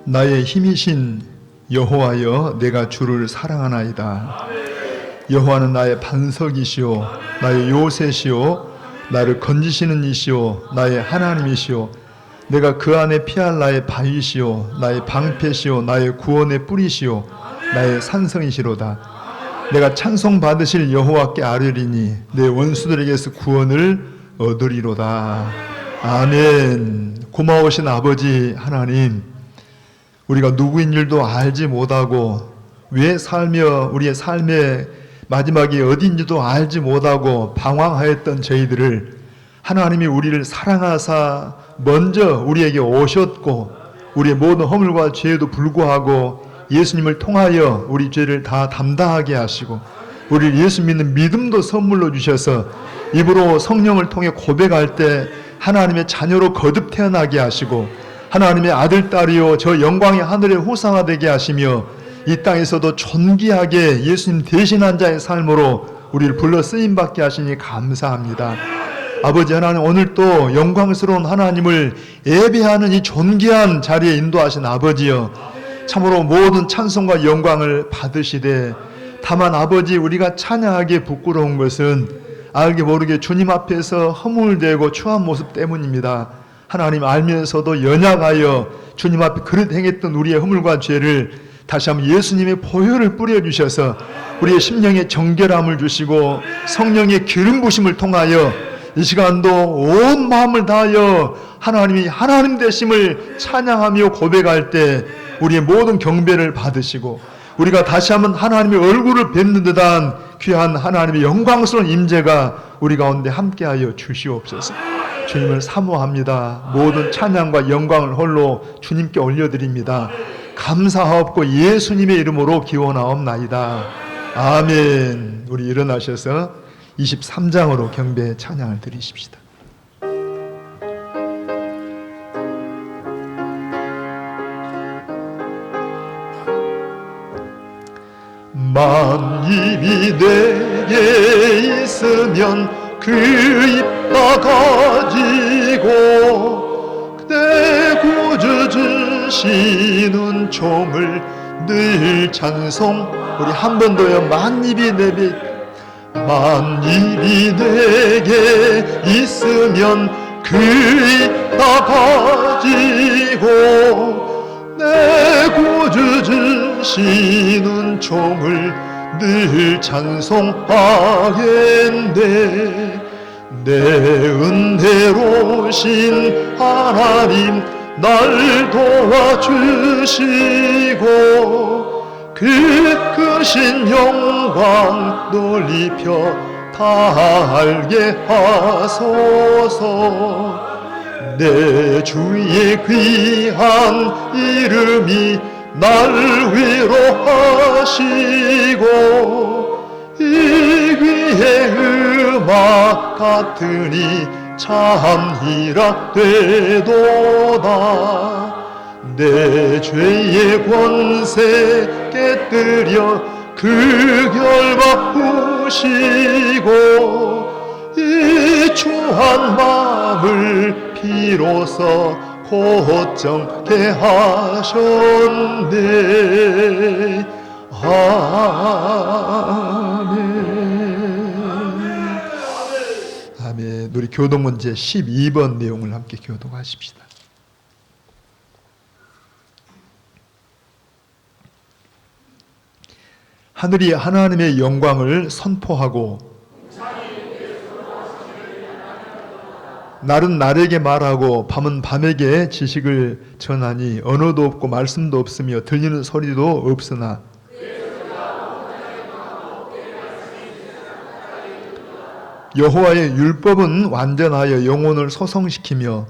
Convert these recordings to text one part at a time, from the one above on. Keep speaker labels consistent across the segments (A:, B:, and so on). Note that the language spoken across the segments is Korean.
A: 나의 힘이신 여호와여, 내가 주를 사랑하나이다. 여호와는 나의 반석이시오, 나의 요새시오, 나를 건지시는 이시오, 나의 하나님이시오. 내가 그 안에 피할 나의 바위시오, 나의 방패시오, 나의 구원의 뿌리시오, 나의 산성이시로다. 내가 찬송 받으실 여호와께 아뢰리니 내 원수들에게서 구원을 얻으리로다. 아멘. 고마우신 아버지 하나님, 우리가 누구인 줄도 알지 못하고 왜 살며 우리의 삶의 마지막이 어딘지도 알지 못하고 방황하였던 저희들을 하나님이 우리를 사랑하사 먼저 우리에게 오셨고, 우리의 모든 허물과 죄에도 불구하고 예수님을 통하여 우리 죄를 다 담당하게 하시고, 우리를 예수 믿는 믿음도 선물로 주셔서 입으로 성령을 통해 고백할 때 하나님의 자녀로 거듭 태어나게 하시고, 하나님의 아들 딸이요 저 영광의 하늘의 호사가 되게 하시며, 이 땅에서도 존귀하게 예수님 대신한 자의 삶으로 우리를 불러 쓰임받게 하시니 감사합니다. 아버지 하나님, 오늘 또 영광스러운 하나님을 예배하는 이 존귀한 자리에 인도하신 아버지여, 참으로 모든 찬송과 영광을 받으시되, 다만 아버지 우리가 찬양하기에 부끄러운 것은 알게 모르게 주님 앞에서 허물되고 추한 모습 때문입니다. 하나님 알면서도 연약하여 주님 앞에 그릇 행했던 우리의 허물과 죄를 다시 한번 예수님의 보혈을 뿌려주셔서 우리의 심령에 정결함을 주시고 성령의 기름 부심을 통하여 이 시간도 온 마음을 다하여 하나님이 하나님 되심을 찬양하며 고백할 때 우리의 모든 경배를 받으시고, 우리가 다시 한번 하나님의 얼굴을 뵙는 듯한 귀한 하나님의 영광스러운 임재가 우리 가운데 함께하여 주시옵소서. 주님을 사모합니다. 모든 찬양과 영광을 홀로 주님께 올려드립니다. 감사하옵고 예수님의 이름으로 기원하옵나이다. 아멘. 우리 일어나셔서 23장으로 경배 찬양을 드리십시다. 만입이 내게 있으면 그 입 다 가지고 내 구주 주시는 종을 늘 찬송. 우리 한 번 더요. 만입이 내게 있으면 그 입 다 가지고 내 구주 주시는 종을 늘 찬송하겠네. 내 은혜로신 하나님 날 도와주시고 그 크신 영광 넓혀 다 알게 하소서. 내 주의 귀한 이름이 날 위로하시고 이 귀의 음악 같으니 참 희락되도다. 내 죄의 권세 깨뜨려 그 결박 푸시고 이 추한 마음을 비로소 곧정케 하셨네. 아멘. 아멘. 우리 교독문제 12번 내용을 함께 교독하십시다. 하늘이 하나님의 영광을 선포하고 날은 날에게 말하고 밤은 밤에게 지식을 전하니 언어도 없고 말씀도 없으며 들리는 소리도 없으나 여호와의 율법은 완전하여 영혼을 소성시키며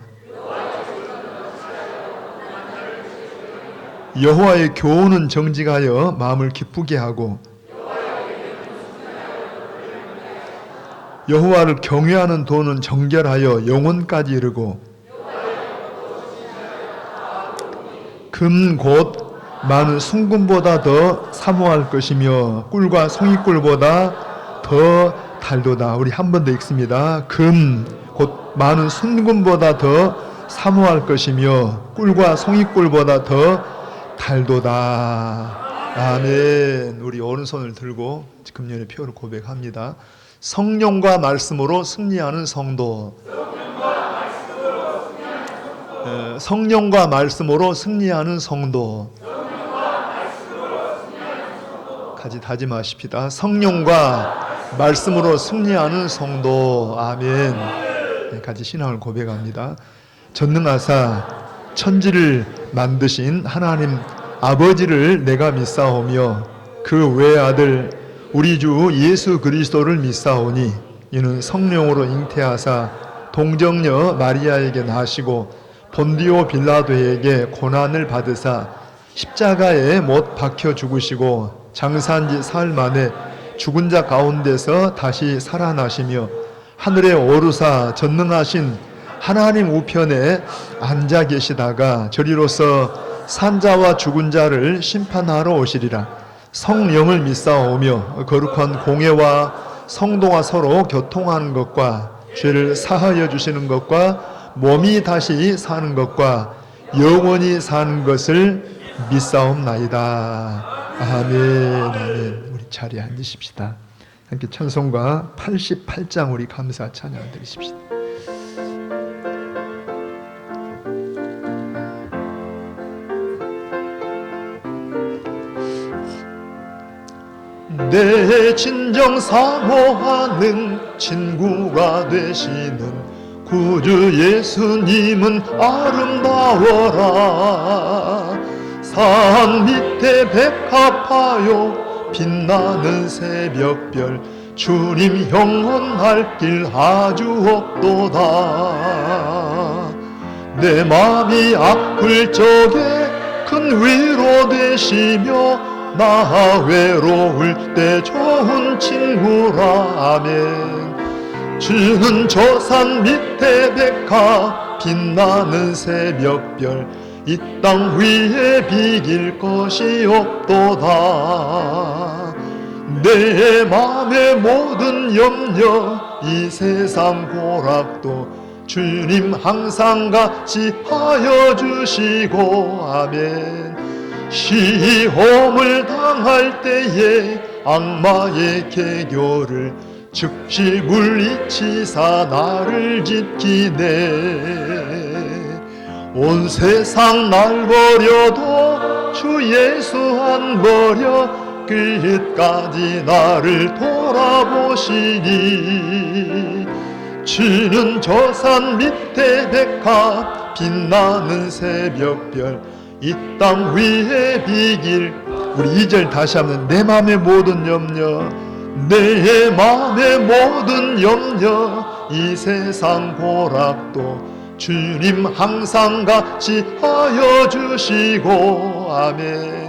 A: 여호와의 교훈은 정직하여 마음을 기쁘게 하고 여호와를 경외하는 도는 정결하여 영혼까지 이르고 금 곧 많은 순금보다 더 사모할 것이며 꿀과 송이꿀보다 더 달도다. 우리 한 번 더 읽습니다. 금 곧 많은 순금보다 더 사모할 것이며 꿀과 송이꿀보다 더 달도다. 아멘. 우리 오른손을 들고 금년의 표를 고백합니다. 성령과 말씀으로 승리하는 성도. 성령과 말씀으로 승리하는 성도. 같이 다짐하십시다. 성령과 말씀으로 승리하는 성도. 아멘. 같이 신앙을 고백합니다. 전능하사 천지를 만드신 하나님 아버지를 내가 믿사오며 그 외아들 우리 주 예수 그리스도를 믿사오니 이는 성령으로 잉태하사 동정녀 마리아에게 나시고 본디오 빌라도에게 고난을 받으사 십자가에 못 박혀 죽으시고 장사한 지 사흘 만에 죽은 자 가운데서 다시 살아나시며 하늘에 오르사 전능하신 하나님 우편에 앉아 계시다가 저리로서 산자와 죽은 자를 심판하러 오시리라. 성령을 믿사오며 거룩한 공예와 성도가 서로 교통하는 것과 죄를 사하여 주시는 것과 몸이 다시 사는 것과 영원히 사는 것을 믿사옵나이다. 아멘. 아멘. 우리 자리에 앉으십시다. 함께 찬송가 88장 우리 감사 찬양 드리십시다. 내 진정 사모하는 친구가 되시는 구주 예수님은 아름다워라. 산 밑에 백합하여 빛나는 새벽별 주님 영원할 길 아주 없도다. 내 마음이 아플 적에 큰 위로 되시며 나 외로울 때 좋은 친구라. 아멘. 주는 저 산 밑에 백합 빛나는 새벽별 이 땅 위에 비길 것이 없도다. 내 맘의 모든 염려 이 세상 고락도 주님 항상 같이 하여 주시고. 아멘. 시험을 당할 때에 악마의 계교를 즉시 물리치사 나를 지키네. 온 세상 날 버려도 주 예수 안 버려 끝까지 나를 돌아보시니. 주는 저 산 밑에 백합 빛나는 새벽별 이 땅 위에 비길. 우리 2절 다시 한번. 내 맘의 모든 염려 내 맘의 모든 염려 이 세상 고락도 주님 항상 같이 하여 주시고. 아멘.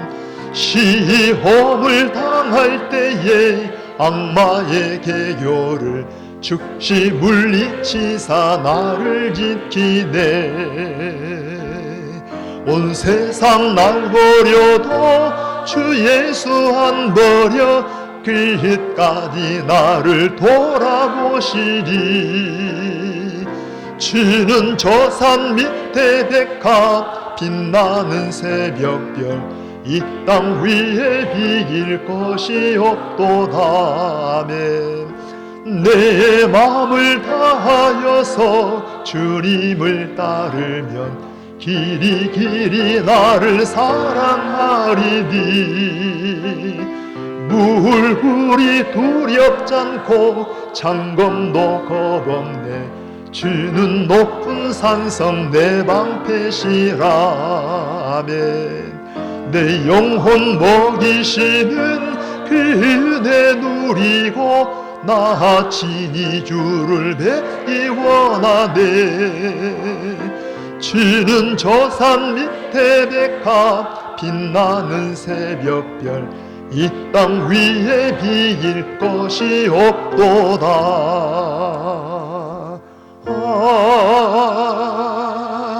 A: 시험을 당할 때에 악마의 계교를 즉시 물리치사 나를 지키네. 온 세상 날 버려도 주 예수 안 버려 끝까지 나를 돌아보시리. 주는 저 산 밑에 백합 빛나는 새벽별 이 땅 위에 비길 것이 없도다. 아멘. 내 마음을 다하여서 주님을 따르면 길이 길이 나를 사랑하리니. 물불이 두렵잖고 창검도 겁없네. 주는 높은 산성 내 방패시라. 아멘. 내 영혼 먹이시는 그 은혜 누리고 나 친히 주를 뵙기 원하네. 주는 저 산 밑에 백합 빛나는 새벽별 이 땅 위에 비길 것이 없도다.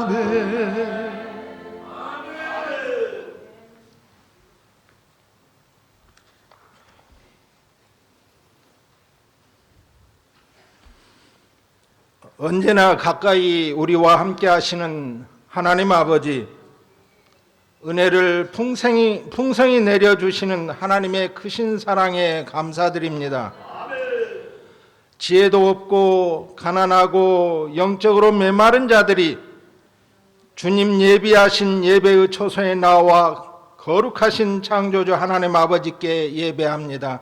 A: 아멘.
B: 언제나 가까이 우리와 함께 하시는 하나님 아버지, 은혜를 풍성히 내려주시는 하나님의 크신 사랑에 감사드립니다. 지혜도 없고 가난하고 영적으로 메마른 자들이 주님 예비하신 예배의 초소에 나와 거룩하신 창조주 하나님 아버지께 예배합니다.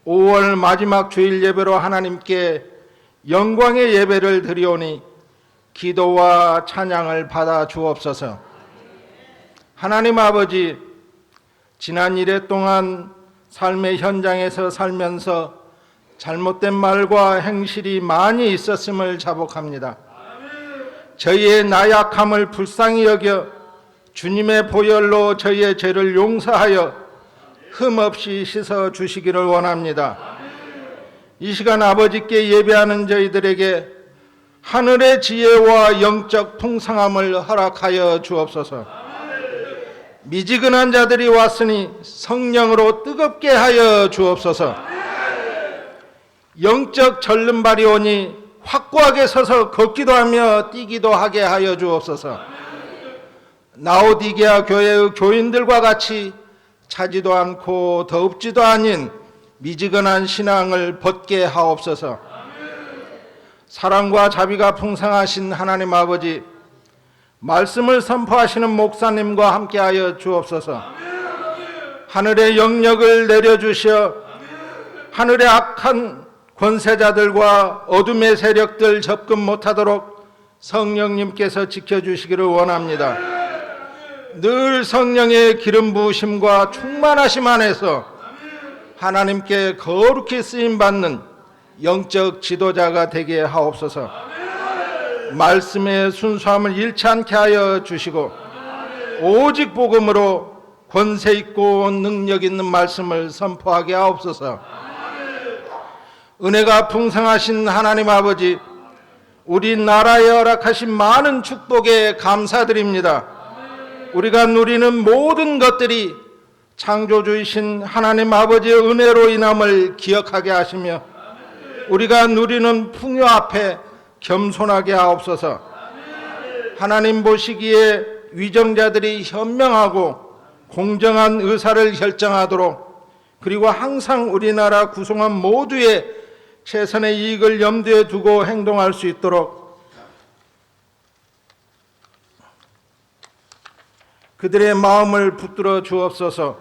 B: 5월 마지막 주일 예배로 하나님께 영광의 예배를 드리오니 기도와 찬양을 받아 주옵소서. 하나님 아버지, 지난 일해 동안 삶의 현장에서 살면서 잘못된 말과 행실이 많이 있었음을 자복합니다. 저희의 나약함을 불쌍히 여겨 주님의 보혈로 저희의 죄를 용서하여 흠없이 씻어 주시기를 원합니다. 이 시간 아버지께 예배하는 저희들에게 하늘의 지혜와 영적 풍성함을 허락하여 주옵소서. 미지근한 자들이 왔으니 성령으로 뜨겁게 하여 주옵소서. 영적 절름발이 오니 확고하게 서서 걷기도 하며 뛰기도 하게 하여 주옵소서. 라오디게아 교회의 교인들과 같이 차지도 않고 더웁지도 아닌 미지근한 신앙을 벗게 하옵소서. 사랑과 자비가 풍성하신 하나님 아버지, 말씀을 선포하시는 목사님과 함께하여 주옵소서. 하늘의 영역을 내려주시어 하늘의 악한 권세자들과 어둠의 세력들 접근 못하도록 성령님께서 지켜주시기를 원합니다. 늘 성령의 기름 부으심과 충만하심 안에서 하나님께 거룩히 쓰임받는 영적 지도자가 되게 하옵소서. 말씀의 순수함을 잃지 않게 하여 주시고 오직 복음으로 권세 있고 능력 있는 말씀을 선포하게 하옵소서. 은혜가 풍성하신 하나님 아버지, 우리나라에 허락하신 많은 축복에 감사드립니다. 우리가 누리는 모든 것들이 창조주이신 하나님 아버지의 은혜로 인함을 기억하게 하시며 우리가 누리는 풍요 앞에 겸손하게 하옵소서. 하나님 보시기에 위정자들이 현명하고 공정한 의사를 결정하도록, 그리고 항상 우리나라 구성원 모두의 최선의 이익을 염두에 두고 행동할 수 있도록 그들의 마음을 붙들어 주옵소서.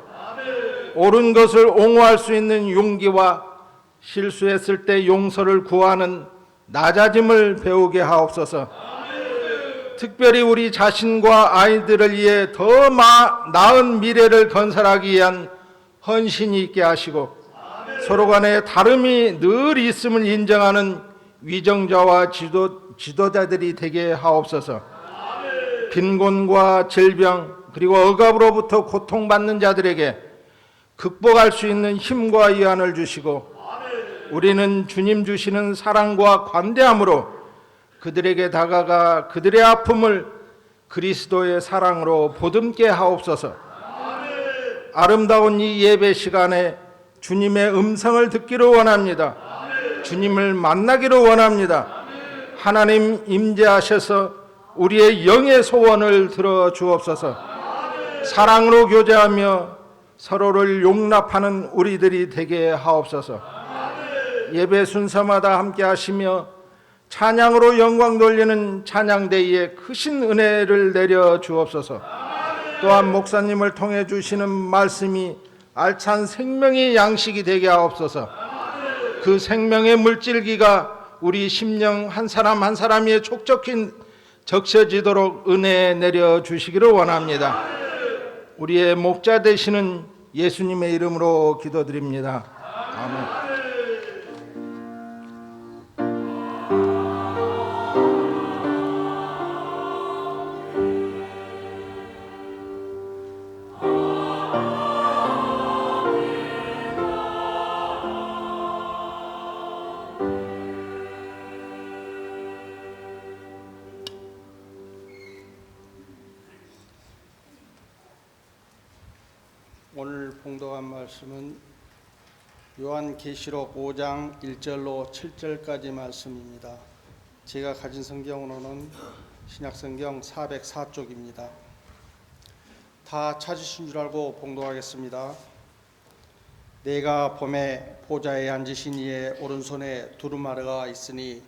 B: 옳은 것을 옹호할 수 있는 용기와 실수했을 때 용서를 구하는 낮아짐을 배우게 하옵소서. 특별히 우리 자신과 아이들을 위해 더 나은 미래를 건설하기 위한 헌신이 있게 하시고 서로 간에 다름이 늘 있음을 인정하는 위정자와 지도자들이 되게 하옵소서. 빈곤과 질병 그리고 억압으로부터 고통받는 자들에게 극복할 수 있는 힘과 위안을 주시고 우리는 주님 주시는 사랑과 관대함으로 그들에게 다가가 그들의 아픔을 그리스도의 사랑으로 보듬게 하옵소서. 아름다운 이 예배 시간에 주님의 음성을 듣기를 원합니다. 주님을 만나기를 원합니다. 하나님 임재하셔서 우리의 영의 소원을 들어 주옵소서. 사랑으로 교제하며 서로를 용납하는 우리들이 되게 하옵소서. 예배 순서마다 함께 하시며 찬양으로 영광 돌리는 찬양대회에 크신 은혜를 내려 주옵소서. 또한 목사님을 통해 주시는 말씀이 알찬 생명의 양식이 되게 하옵소서. 그 생명의 물질기가 우리 심령 한 사람 한 사람이 촉촉히 적셔지도록 은혜 내려 주시기를 원합니다. 우리의 목자 되시는 예수님의 이름으로 기도드립니다. 아멘.
C: 오늘 봉독한 말씀은 요한계시록 5장 1절로 7절까지 말씀입니다. 제가 가진 성경으로는 신약성경 404쪽입니다. 다 찾으신 줄 알고 봉독하겠습니다. 내가 봄에 보좌에 앉으신 이의 오른손에 두루마리가 있으니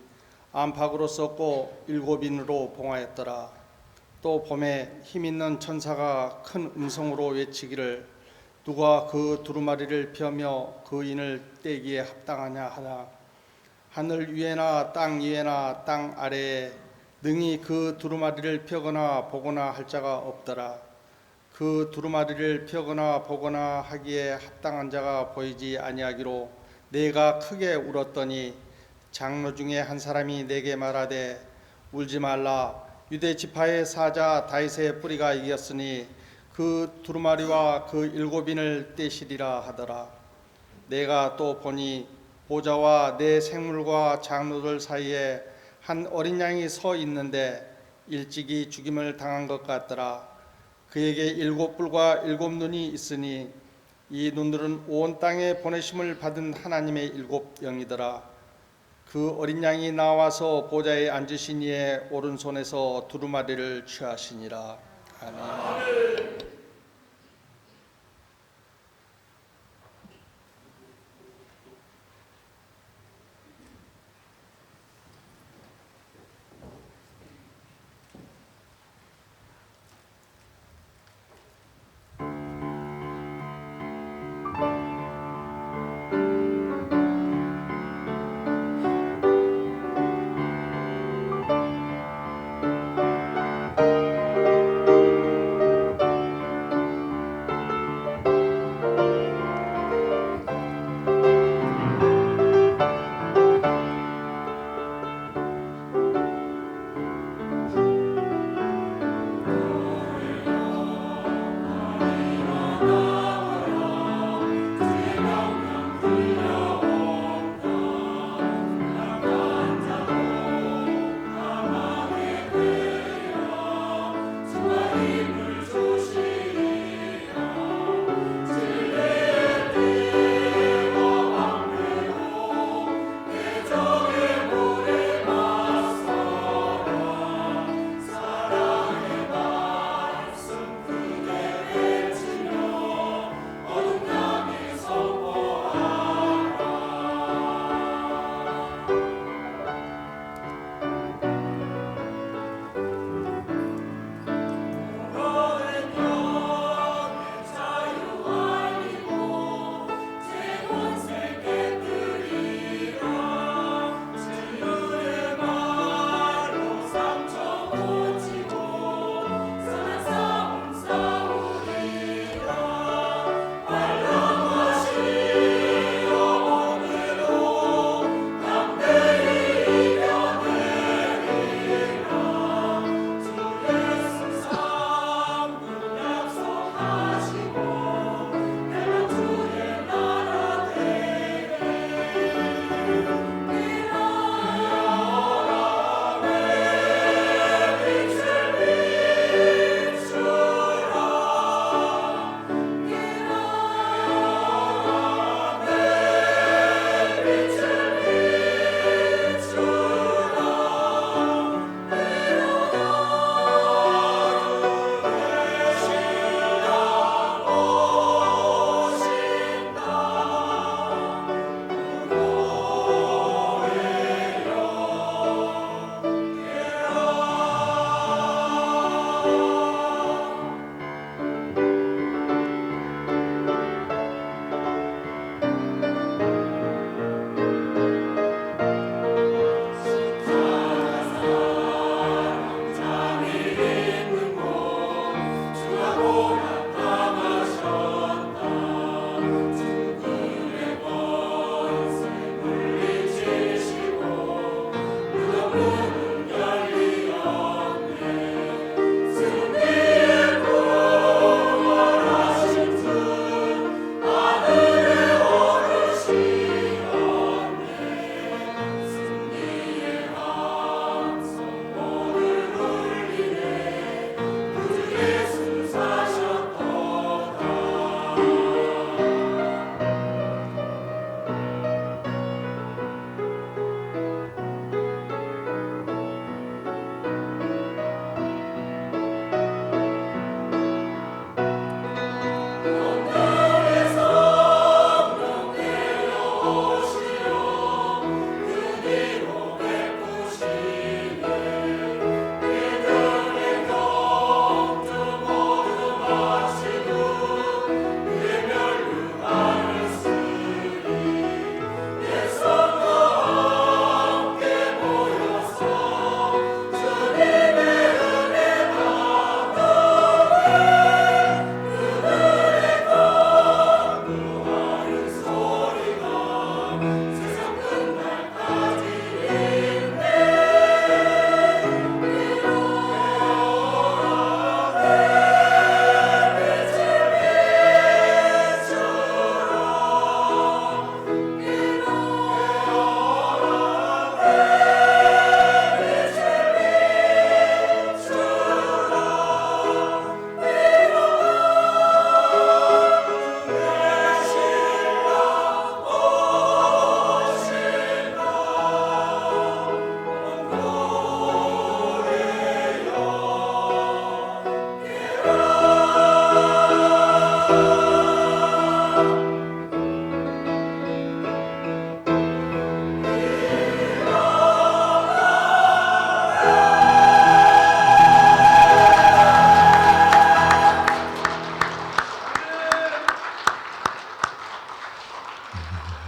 C: 안팎으로 썼고 7인으로 봉하였더라. 또 봄에 힘있는 천사가 큰 음성으로 외치기를 누가 그 두루마리를 펴며 그 인을 떼기에 합당하냐 하나 하늘 위에나 땅 위에나 땅 아래에 능히 그 두루마리를 펴거나 보거나 할 자가 없더라. 그 두루마리를 펴거나 보거나 하기에 합당한 자가 보이지 아니하기로 내가 크게 울었더니 장로 중에 한 사람이 내게 말하되 울지 말라. 유대 지파의 사자 다윗의 뿌리가 이겼으니 그 두루마리와 그 7인을 떼시리라 하더라. 내가 또 보니 보좌와 내 생물과 장로들 사이에 한 어린 양이 서 있는데 일찍이 죽임을 당한 것 같더라. 그에게 7뿔과 7눈이 있으니 이 눈들은 온 땅에 보내심을 받은 하나님의 7영이더라. 그 어린 양이 나와서 보좌에 앉으신 이의 오른손에서 두루마리를 취하시니라. 아멘.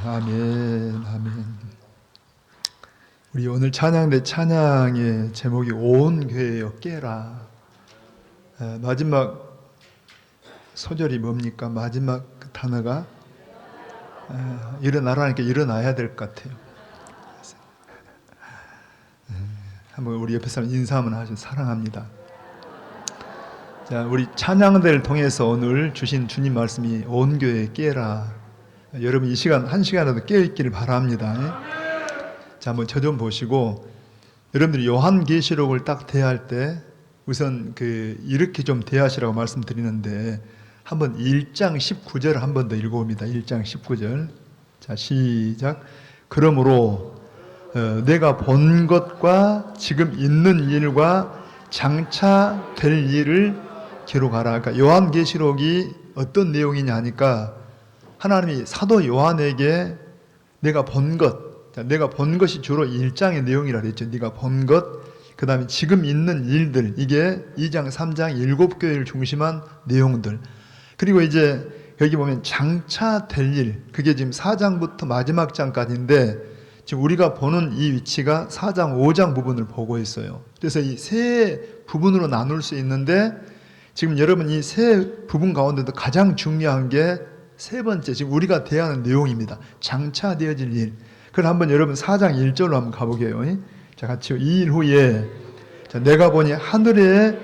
A: 아멘, 아멘. 우리 오늘 찬양대 찬양의 제목이 온 교회여 깨라. 마지막 소절이 뭡니까? 마지막 그 단어가 일어나라니까 일어나야 될 것 같아요. 한번 우리 옆에 사람 인사 한번 하시죠. 사랑합니다. 자, 우리 찬양대를 통해서 오늘 주신 주님 말씀이 온 교회 깨라. 여러분 이 시간 한 시간이라도 깨어 있기를 바랍니다. 자, 한번 저 좀 보시고 여러분들이 요한계시록을 딱 대할 때 우선 이렇게 좀 대하시라고 말씀드리는데 한번 1장 19절 한 번 더 읽어봅니다. 1장 19절. 자, 시작. 그러므로 내가 본 것과 지금 있는 일과 장차 될 일을 기록하라. 그러니까 요한계시록이 어떤 내용이냐 하니까 하나님이 사도 요한에게 내가 본 것, 내가 본 것이 주로 1장의 내용이라 그랬죠. 네가 본 것, 그 다음에 지금 있는 일들, 이게 2장, 3장 7교회를 중심한 내용들. 그리고 이제 여기 보면 장차 될 일, 그게 지금 4장부터 마지막 장까지인데 지금 우리가 보는 이 위치가 4장, 5장 부분을 보고 있어요. 그래서 이 세 부분으로 나눌 수 있는데 지금 여러분 이 세 부분 가운데도 가장 중요한 게 세 번째, 지금 우리가 대하는 내용입니다. 장차 되어질 일. 그걸 한번 여러분 4장 1절로 한번 가보게요. 자, 같이요. 이 일 후에 내가 보니 하늘에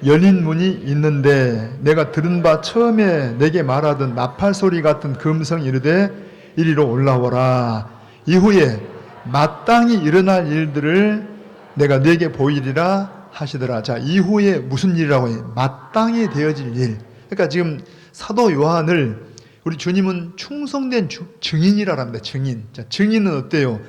A: 열린 문이 있는데 내가 들은 바 처음에 내게 말하던 나팔 소리 같은 금성이 이르되 이리로 올라오라. 이후에 마땅히 일어날 일들을 내가 내게 보이리라 하시더라. 자, 이후에 무슨 일이라고 해요? 마땅히 되어질 일. 그러니까 지금 사도 요한을 우리 주님은 충성된 증인이라고 합니다. 증인. 자, 증인은 어때요?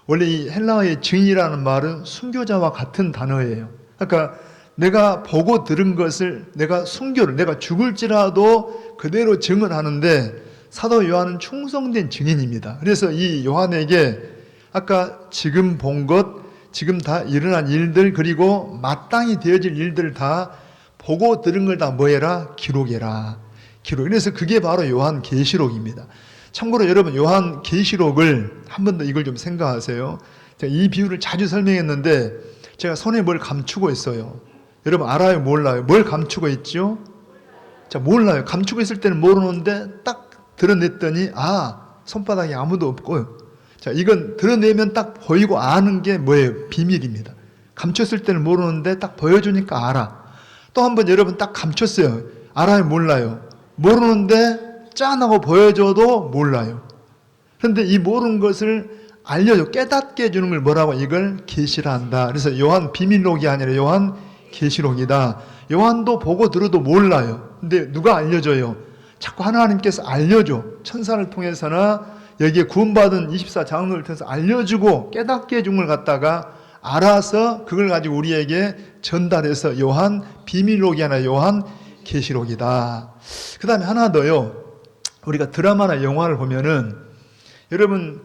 A: 원래 이 헬라어의 증인이라는 말은 순교자와 같은 단어예요. 그러니까 내가 보고 들은 것을 내가 순교를, 내가 죽을지라도 그대로 증언하는데 사도 요한은 충성된 증인입니다. 그래서 이 요한에게 아까 지금 본 것, 지금 다 일어난 일들, 그리고 마땅히 되어질 일들 다 보고 들은 걸 다 뭐해라? 기록해라. 기록. 그래서 그게 바로 요한계시록입니다. 참고로 여러분 요한계시록을 한 번 더 이걸 좀 생각하세요. 제가 이 비유를 자주 설명했는데 제가 손에 뭘 감추고 있어요. 여러분 알아요? 몰라요? 뭘 감추고 있죠? 자, 몰라요. 감추고 있을 때는 모르는데 딱 드러냈더니 손바닥에 아무도 없고, 자, 이건 드러내면 딱 보이고 아는 게 뭐예요? 비밀입니다. 감췄을 때는 모르는데 딱 보여주니까 알아. 또 한 번 여러분 딱 감췄어요. 알아요? 몰라요? 모르는데 짠하고 보여줘도 몰라요. 그런데 이 모르는 것을 알려줘, 깨닫게 해주는 걸 뭐라고? 이걸 계시라 한다. 그래서 요한 비밀록이 아니라 요한 계시록이다. 요한도 보고 들어도 몰라요. 근데 누가 알려줘요? 자꾸 하나님께서 알려줘. 천사를 통해서나 여기에 구원받은 24장로를 통해서 알려주고 깨닫게 해준 걸 갖다가 알아서 그걸 가지고 우리에게 전달해서 요한 비밀록이 아니라 요한 계시록이다. 그 다음에 하나 더요. 우리가 드라마나 영화를 보면은 여러분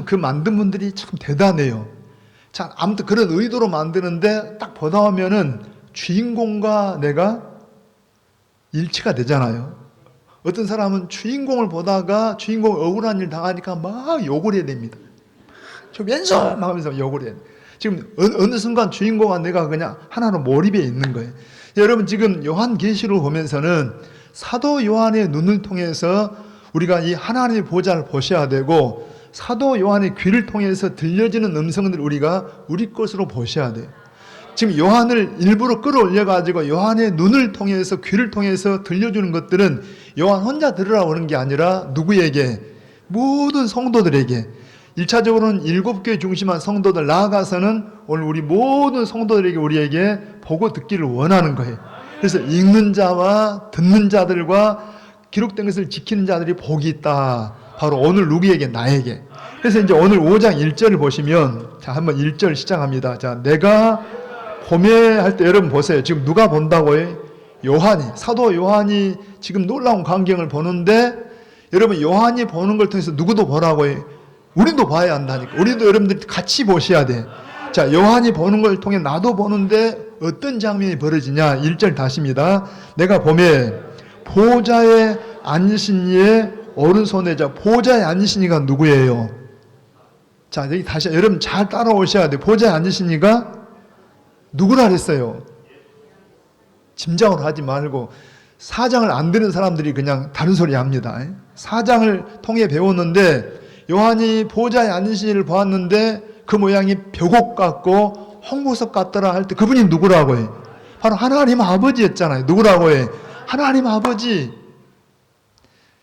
A: 그 만든 분들이 참 대단해요. 자, 아무튼 그런 의도로 만드는데 딱 보다 보면은 주인공과 내가 일치가 되잖아요. 어떤 사람은 주인공을 보다가 주인공 억울한 일 당하니까 막 욕을 해야 됩니다. 저 왼손 막 하면서 욕을 해야 돼. 지금 어느 순간 주인공과 내가 그냥 하나로 몰입해 있는 거예요. 여러분 지금 요한계시록을 보면서는 사도 요한의 눈을 통해서 우리가 이 하나님의 보좌를 보셔야 되고 사도 요한의 귀를 통해서 들려지는 음성들 우리가 우리 것으로 보셔야 돼요. 지금 요한을 일부러 끌어올려가지고 요한의 눈을 통해서 귀를 통해서 들려주는 것들은 요한 혼자 들으라고 하는 게 아니라 누구에게? 모든 성도들에게. 1차적으로는 7교회 중심한 성도들, 나아가서는 오늘 우리 모든 성도들에게 우리에게 보고 듣기를 원하는 거예요. 그래서 읽는 자와 듣는 자들과 기록된 것을 지키는 자들이 복이 있다. 바로 오늘 누구에게? 나에게. 그래서 이제 오늘 5장 1절을 보시면, 자, 한번 1절 시작합니다. 자, 내가 봄에 할 때 여러분 보세요. 지금 누가 본다고요? 요한이, 사도 요한이 지금 놀라운 광경을 보는데 여러분 요한이 보는 걸 통해서 누구도 보라고요? 우리도 봐야 한다니까. 우리도 여러분들 같이 보셔야 돼. 자, 요한이 보는 걸 통해 나도 보는데 어떤 장면이 벌어지냐? 1절 다시입니다. 내가 봄에 보좌에 앉으신 이의 오른손에 자 보좌에 앉으신 이가 누구예요? 자, 여기 다시 여러분 잘 따라오셔야 돼요. 보좌에 앉으신 이가 누구라 그랬어요? 짐작을 하지 말고 사장을 안 들은 사람들이 그냥 다른 소리 합니다. 사장을 통해 배웠는데 요한이 보좌에 앉으신 이를 보았는데 그 모양이 벽옥 같고 홍보석 같더라 할 때 그분이 누구라고 해? 바로 하나님 아버지였잖아요. 누구라고 해? 하나님 아버지.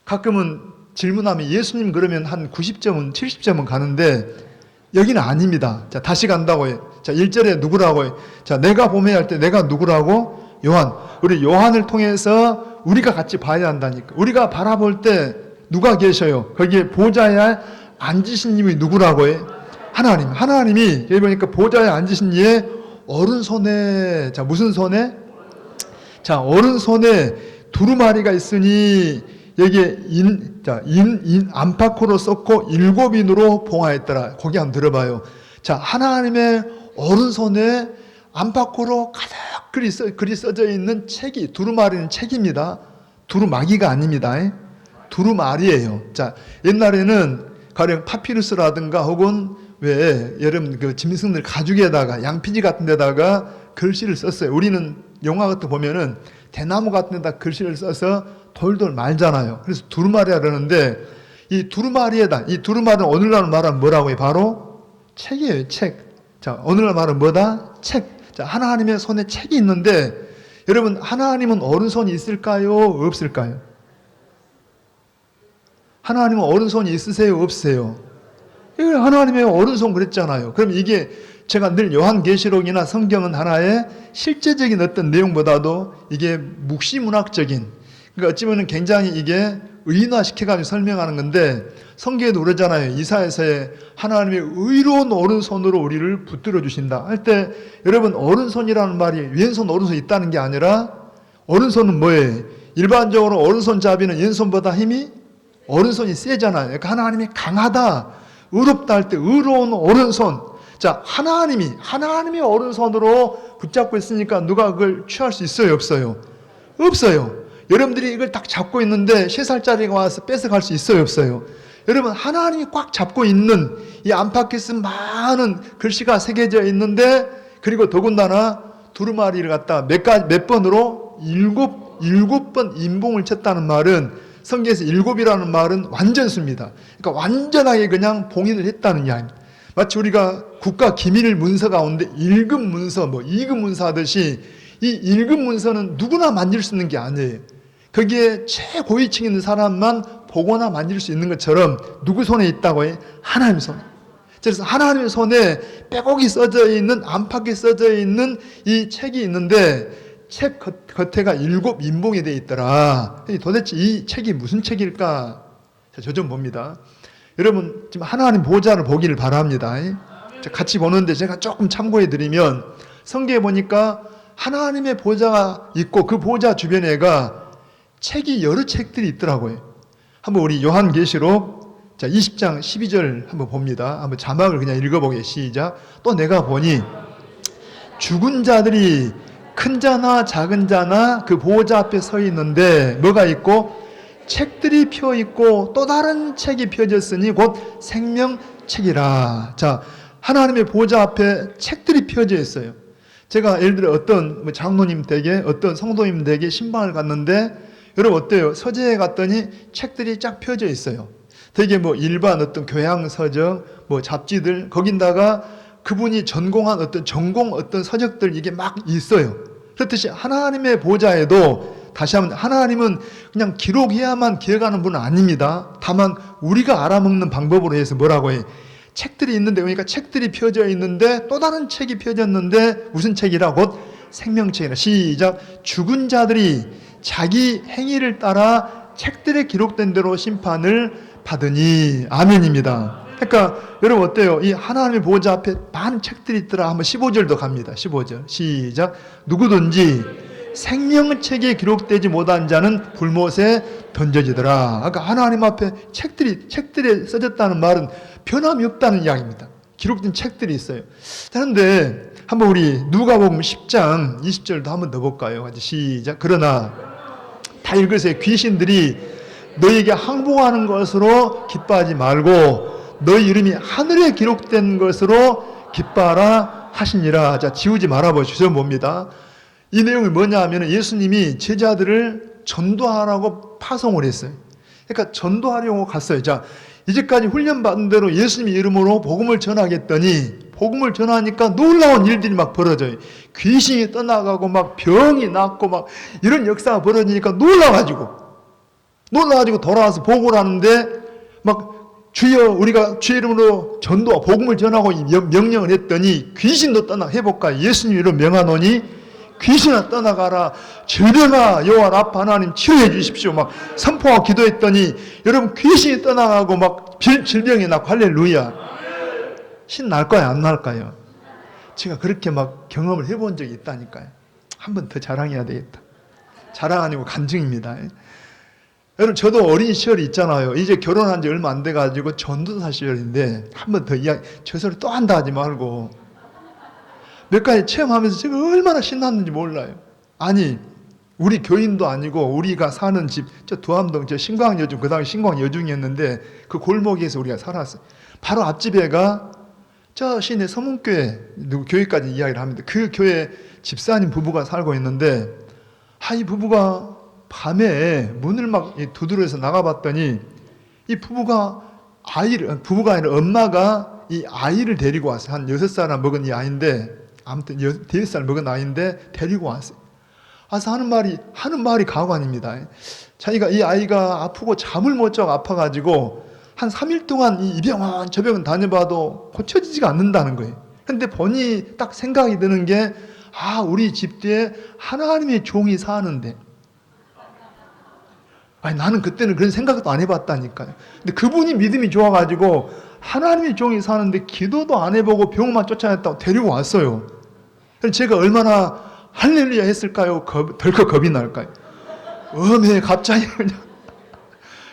A: 가끔은 질문하면 예수님 그러면 한 90점은 70점은 가는데 여기는 아닙니다. 자, 다시 간다고 해. 자, 1절에 누구라고 해? 자, 내가 보매 할 때 내가 누구라고? 요한. 우리 요한을 통해서 우리가 같이 봐야 한다니까. 우리가 바라볼 때 누가 계셔요? 거기에 보좌에 앉으신 님이 누구라고 해? 하나님. 하나님이 여기 보니까 보좌에 앉으신 이의 오른손에, 자, 무슨 손에? 자, 오른손에 두루마리가 있으니 여기에 안팎으로 썼고 7인으로 봉하였더라. 거기 한번 들어봐요. 자, 하나님의 오른손에 안팎으로 가득 글이 써져 있는 책이, 두루마리는 책입니다. 두루마기가 아닙니다. 두루마리예요. 자, 옛날에는 가령 파피루스라든가 혹은 왜 여러분 그 짐승들 가죽에다가 양피지 같은 데다가 글씨를 썼어요. 우리는 영화 같은 거 보면은 대나무 같은 데다 글씨를 써서 돌돌 말잖아요. 그래서 두루마리라 그러는데 이 두루마리에다, 이 두루마리는 오늘날 말하면 뭐라고 해요? 바로 책이에요. 책. 자, 오늘날 말은 뭐다? 책. 자, 하나님의 손에 책이 있는데 여러분 하나님은 오른손이 있을까요? 없을까요? 하나님은 오른손이 있으세요? 없으세요? 이거 하나님의 오른손 그랬잖아요. 그럼 이게 제가 늘 요한계시록이나 성경은 하나의 실제적인 어떤 내용보다도 이게 묵시문학적인, 그러니까 어찌보면 굉장히 이게 의인화시켜가지고 설명하는 건데 성경에도 그러잖아요. 이사야서에 하나님의 의로운 오른손으로 우리를 붙들어 주신다 할 때 여러분 오른손이라는 말이 왼손 오른손 있다는 게 아니라 오른손은 뭐예요? 일반적으로 오른손 잡이는 왼손보다 힘이 오른손이 세잖아요. 그러니까 하나님이 강하다, 의롭다 할 때 의로운 오른손. 자, 하나님의 오른손으로 붙잡고 있으니까 누가 그걸 취할 수 있어요? 없어요? 없어요. 여러분들이 이걸 딱 잡고 있는데 3살짜리가 와서 뺏어갈 수 있어요? 없어요? 여러분 하나님이 꽉 잡고 있는 이 안팎에 쓴 많은 글씨가 새겨져 있는데 그리고 더군다나 두루마리를 갖다 몇 번으로 일곱 번 인봉을 쳤다는 말은 성경에서 7이라는 말은 완전수입니다. 그러니까 완전하게 그냥 봉인을 했다는 이야기입니다. 마치 우리가 국가 기밀 문서 가운데 1급 문서, 2급 문서 하듯이 이 1급 문서는 누구나 만질 수 있는 게 아니에요. 거기에 최고위층에 있는 사람만 보거나 만질 수 있는 것처럼 누구 손에 있다고 해? 하나님 손에. 그래서 하나님의 손에 빼곡히 써져 있는, 안팎에 써져 있는 이 책이 있는데 책 겉에가 7인봉이 되어 있더라. 도대체 이 책이 무슨 책일까? 저 좀 봅니다. 여러분 지금 하나님 보좌를 보기를 바랍니다. 같이 보는데 제가 조금 참고해 드리면 성경에 보니까 하나님의 보좌가 있고 그 보좌 주변에가 책이 여러 책들이 있더라고요. 한번 우리 요한계시록 20장 12절 한번 봅니다. 한번 자막을 그냥 읽어보게. 시작. 또 내가 보니 죽은 자들이 큰 자나 작은 자나 그 보호자 앞에 서 있는데 뭐가 있고 책들이 펴 있고 또 다른 책이 펴졌으니 곧 생명책이라. 자, 하나님의 보호자 앞에 책들이 펴져 있어요. 제가 예를 들어 어떤 장로님 댁에 어떤 성도님 댁에 신방을 갔는데 여러분 어때요? 서재에 갔더니 책들이 쫙 펴져 있어요. 되게 일반 어떤 교양 서적, 잡지들 거긴다가 그분이 전공한 전공 서적들 이게 막 있어요. 그렇듯이 하나님의 보좌에도 다시 한번 하나님은 그냥 기록해야만 기억하는 분은 아닙니다. 다만 우리가 알아먹는 방법으로 해서 뭐라고 해? 책들이 있는데 그러니까 책들이 펴져 있는데 또 다른 책이 펴졌는데 무슨 책이라? 곧 생명책이라. 시작. 죽은 자들이 자기 행위를 따라 책들에 기록된 대로 심판을 받으니. 아멘입니다. 그러니까 여러분 어때요? 이 하나님의 보호자 앞에 많은 책들이 있더라. 한번 15절도 갑니다. 15절 시작. 누구든지 생명책에 기록되지 못한 자는 불못에 던져지더라. 아까 하나님 앞에 책들에 써졌다는 말은 변함이 없다는 이야기입니다. 기록된 책들이 있어요. 그런데 한번 우리 누가복음 10장 20절도 한번 더 볼까요? 시작. 그러나 다 읽으세요. 귀신들이 너에게 항복하는 것으로 기뻐하지 말고 너희 이름이 하늘에 기록된 것으로 기뻐하라 하시니라. 자, 지우지 말아보시죠. 뭡니다. 이 내용이 뭐냐 하면 예수님이 제자들을 전도하라고 파송을 했어요. 그러니까 전도하려고 갔어요. 자, 이제까지 훈련받은 대로 예수님의 이름으로 복음을 전하겠더니 복음을 전하니까 놀라운 일들이 막 벌어져요. 귀신이 떠나가고 막 병이 낫고 막 이런 역사가 벌어지니까 놀라가지고 돌아와서 보고를 하는데 막 주여 우리가 주의 이름으로 전도와 복음을 전하고 명령을 했더니 귀신도 떠나 회복과 예수님 이름으로 명하노니 귀신아 떠나가라. 질병아 여호와 라파 하나님 치료해 주십시오. 막 선포하고 기도했더니 여러분 귀신이 떠나가고 막 질병이 나고 할렐루야. 신 날까요 안 날까요? 제가 그렇게 막 경험을 해본 적이 있다니까요. 한 번 더 자랑해야 되겠다. 자랑 아니고 간증입니다. 여러분 저도 어린 시절이 있잖아요. 이제 결혼한 지 얼마 안 돼가지고 전도사 시절인데 한 번 더 이야기 저 소리 또 한다 하지 말고 몇 가지 체험하면서 제가 얼마나 신났는지 몰라요. 아니 우리 교인도 아니고 우리가 사는 집 저 두암동 저 신광여중 그 당시 신광여중이었는데 그 골목에서 우리가 살았어요. 바로 앞집에가 저 시내 서문교회 누구 교회까지 이야기를 합니다. 그 교회 집사님 부부가 살고 있는데 이 부부가 밤에 문을 막 두드려서 나가봤더니 이 부부가 아니라 엄마가 이 아이를 데리고 왔어요. 한 6살 먹은 이 아이인데 아무튼 5살 먹은 아이인데 데리고 왔어요. 와서 하는 말이 가관입니다. 자기가 이 아이가 아프고 잠을 못 자고 아파가지고 한 3일 동안 이 병원 저 병원 다녀봐도 고쳐지지가 않는다는 거예요. 근데 본인이 딱 생각이 드는 게 우리 집 뒤에 하나님의 종이 사는데 나는 그때는 그런 생각도 안 해봤다니까요. 근데 그분이 믿음이 좋아가지고 하나님의 종이 사는데 기도도 안 해보고 병만 쫓아냈다고 데리고 왔어요. 그래서 제가 얼마나 할렐루야 했을까요? 덜컥 겁이 날까요? 갑자기 그냥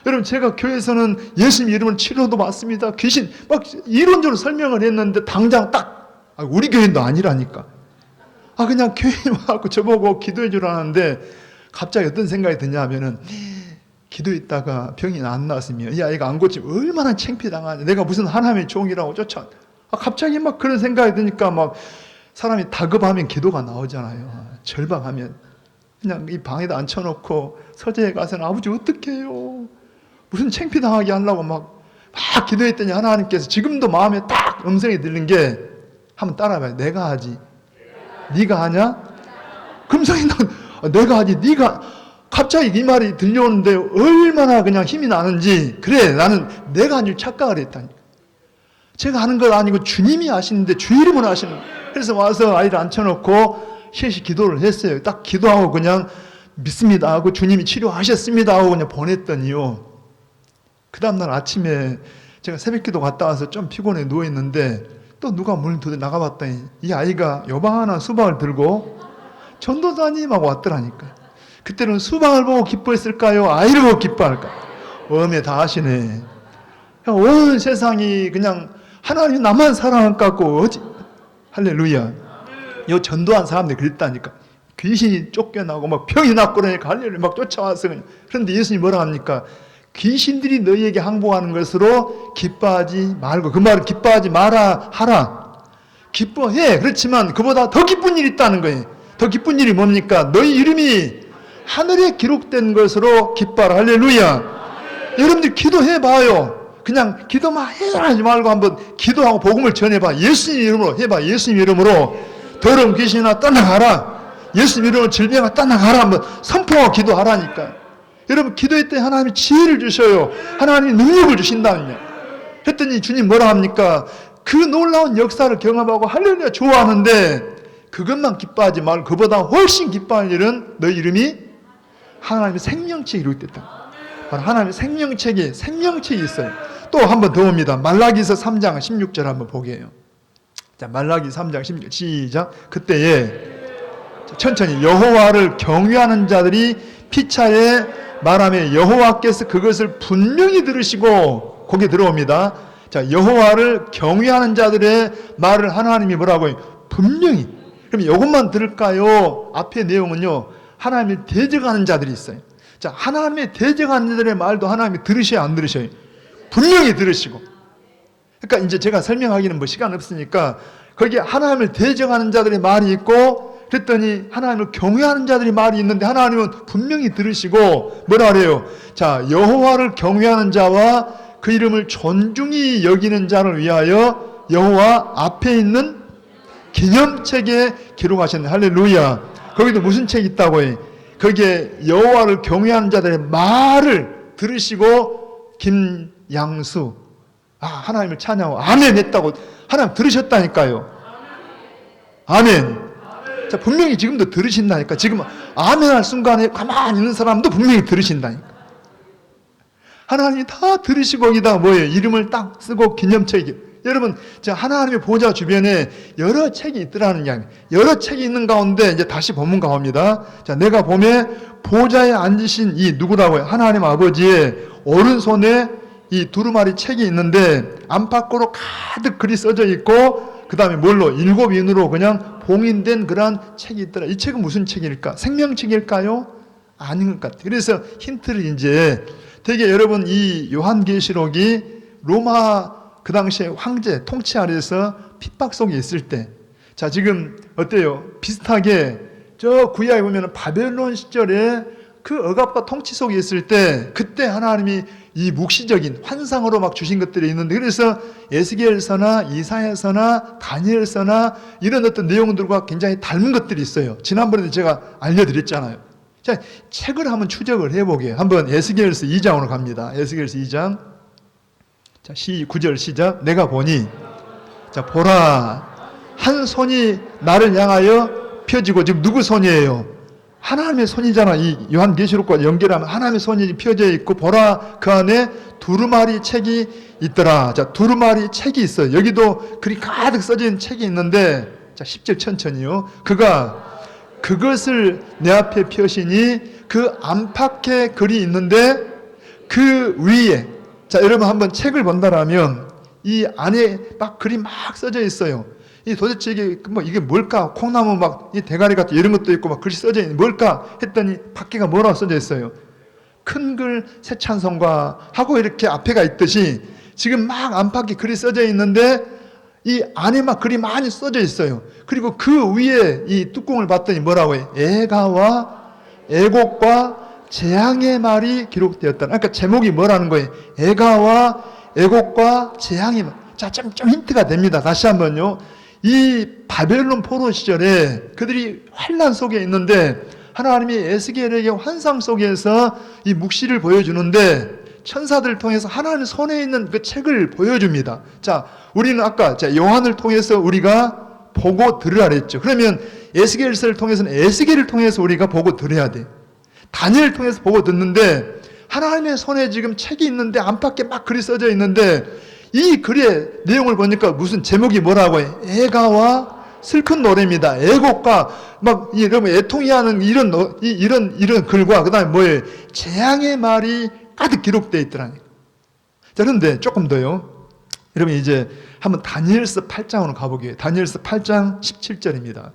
A: 여러분 제가 교회에서는 예수님 이름으로 치료도 받습니다. 귀신 막 이론적으로 설명을 했는데 당장 딱 우리 교회도 아니라니까. 그냥 교회에 와갖고 저보고 기도해 주라는데 갑자기 어떤 생각이 드냐 하면은 기도했다가 병이 안 나았으면 이 아이가 안 고치면 얼마나 창피당하냐. 내가 무슨 하나님의 종이라고 쫓아. 갑자기 막 그런 생각이 드니까 막 사람이 다급하면 기도가 나오잖아요. 절박하면 그냥 이 방에다 앉혀놓고 서재에 가서는 아버지 어떡해요. 무슨 창피당하게 하려고 막 기도했더니 하나님께서 지금도 마음에 딱 음성이 들린 게 한번 따라해봐요. 내가 하지. 네가 하냐? 금성이 내가 하지. 네가 갑자기 이 말이 들려오는데 얼마나 그냥 힘이 나는지 그래 나는 내가 한 줄 착각을 했다니까. 제가 하는 건 아니고 주님이 하시는데 주 이름으로 하시는 거예요. 그래서 와서 아이를 앉혀놓고 셋이 기도를 했어요. 딱 기도하고 그냥 믿습니다 하고 주님이 치료하셨습니다 하고 그냥 보냈더니요. 그 다음날 아침에 제가 새벽기도 갔다 와서 좀 피곤해 누워있는데 또 누가 문을 두드려 나가봤더니 이 아이가 요만한 수박을 들고 전도사님하고 왔더라니까. 그때는 수박을 보고 기뻐했을까요? 아이를 보고 기뻐할까요? 다 하시네. 온 세상이 그냥 하나님 나만 사랑할 것 같고 할렐루야. 요 전도한 사람들이 그랬다니까. 귀신이 쫓겨나고 막 병이 났고 그러니까 할렐루야 막 쫓아와서 그냥. 그런데 예수님이 뭐라 합니까? 귀신들이 너희에게 항복하는 것으로 기뻐하지 말고 그 말은 기뻐하지 마라 하라. 기뻐해. 그렇지만 그보다 더 기쁜 일이 있다는 거예요. 더 기쁜 일이 뭡니까? 너희 이름이 하늘에 기록된 것으로 기뻐하라. 할렐루야. 여러분들 기도해봐요. 그냥 기도만 하지 말고 한번 기도하고 복음을 전해봐. 예수님 이름으로 해봐. 예수님 이름으로 더러운 귀신아 떠나가라. 예수님 이름으로 질병아 떠나가라. 한번 선포하고 기도하라니까. 여러분 기도할 때 하나님이 지혜를 주셔요. 하나님이 능력을 주신다는요. 했더니 주님 뭐라 합니까? 그 놀라운 역사를 경험하고 할렐루야 좋아하는데 그것만 기뻐하지 말고 그보다 훨씬 기뻐할 일은 너희 이름이 하나님의 생명책이 기록됐다. 바로 하나님의 생명책이 있어요. 또 한 번 더 옵니다. 말라기서 3장 16절 한번 보게 해요. 자, 말라기 3장 16절 시작. 그때에 천천히 여호와를 경외하는 자들이 피차에 말하며 여호와께서 그것을 분명히 들으시고 거기에 들어옵니다. 자, 여호와를 경외하는 자들의 말을 하나님이 뭐라고요? 분명히. 그럼 이것만 들을까요? 앞에 내용은요. 하나님을 대적하는 자들이 있어요. 자, 하나님의 대적하는 자들의 말도 하나님이 들으셔야 안 들으셔요? 분명히 들으시고. 그러니까 이제 제가 설명하기는 뭐 시간 없으니까 거기에 하나님을 대적하는 자들의 말이 있고, 그랬더니 하나님을 경외하는 자들의 말이 있는데 하나님은 분명히 들으시고 뭐라 그래요? 자, 여호와를 경외하는 자와 그 이름을 존중히 여기는 자를 위하여 여호와 앞에 있는 기념책에 기록하셨네. 할렐루야. 거기도 무슨 책이 있다고 해? 거기에 여호와를 경외하는 자들의 말을 들으시고 김양수 하나님을 찬양하고 아멘 했다고. 하나님 들으셨다니까요. 아멘. 자, 분명히 지금도 들으신다니까. 지금 아멘 할 순간에 가만히 있는 사람도 분명히 들으신다니까. 하나님이 다 들으시고 거기다 뭐예요? 이름을 딱 쓰고 기념책이. 여러분, 자, 하나님의 보좌 주변에 여러 책이 있더라는 이야기. 여러 책이 있는 가운데 이제 다시 본문 가봅니다. 자, 내가 보면 보좌에 앉으신 이 누구라고요? 하나님 아버지의 오른손에 이 두루마리 책이 있는데 안팎으로 가득 글이 써져 있고, 그 다음에 뭘로? 7인으로 그냥 봉인된 그러한 책이 있더라. 이 책은 무슨 책일까? 생명책일까요? 아닌 것 같아요. 그래서 힌트를 이제 되게 여러분 이 요한계시록이 로마 그 당시에 황제 통치 아래에서 핍박 속에 있을 때, 자, 지금 어때요? 비슷하게 저 구약에 보면 바벨론 시절에 그 억압과 통치 속에 있을 때, 그때 하나님이 이 묵시적인 환상으로 막 주신 것들이 있는데, 그래서 에스겔서나 이사야서나 다니엘서나 이런 어떤 내용들과 굉장히 닮은 것들이 있어요. 지난번에 제가 알려드렸잖아요. 자, 책을 한번 추적을 해보게. 한번 에스겔서 2장으로 갑니다. 에스겔서 2장. 자, 9절 시작. 내가 보니, 자, 보라, 한 손이 나를 향하여 펴지고, 지금 누구 손이에요? 하나님의 손이잖아. 이 요한계시록과 연결하면 하나님의 손이 펴져 있고, 보라, 그 안에 두루마리 책이 있더라. 자, 두루마리 책이 있어요. 여기도 글이 가득 써진 책이 있는데, 자, 10절 천천히요. 그가 그것을 내 앞에 펴시니 그 안팎에 글이 있는데 그 위에, 자, 여러분 한번 책을 본다라면 이 안에 막 글이 막 써져 있어요. 이 도대체 이게 뭘까? 콩나무 막 이 대가리 같은 이런 것도 있고 막 글이 써져 있는 뭘까? 했더니 밖에가 뭐라고 써져 있어요? 큰 글 새 찬송가 하고 이렇게 앞에가 있듯이 지금 막 안팎에 글이 써져 있는데 이 안에 막 글이 많이 써져 있어요. 그리고 그 위에 이 뚜껑을 봤더니 뭐라고 해? 애가와 애곡과 재앙의 말이 기록되었다. 그러니까 제목이 뭐라는 거예요? 애가와 애곡과 재앙의 말. 자, 좀 힌트가 됩니다. 다시 한번요. 이 바벨론 포로 시절에 그들이 환난 속에 있는데 하나님이 에스겔에게 환상 속에서 이 묵시를 보여주는데 천사들을 통해서 하나님 손에 있는 그 책을 보여줍니다. 자, 우리는 아까 요한을 통해서 우리가 보고 들으라 그랬죠. 그러면 에스겔서를 통해서는 에스겔을 통해서 우리가 보고 들어야 돼. 다니엘을 통해서 보고 듣는데 하나님의 손에 지금 책이 있는데 안팎에 막 글이 써져 있는데 이 글의 내용을 보니까 무슨 제목이 뭐라고 해? 애가와 슬픈 노래입니다. 애곡과 막 여러분 애통이 하는 이런 글과 그다음에 뭐예요? 재앙의 말이 가득 기록되어 있더라니까. 자, 그런데 조금 더요. 여러분 이제 한번 다니엘서 8장으로 가보게요. 다니엘서 8장 17절입니다.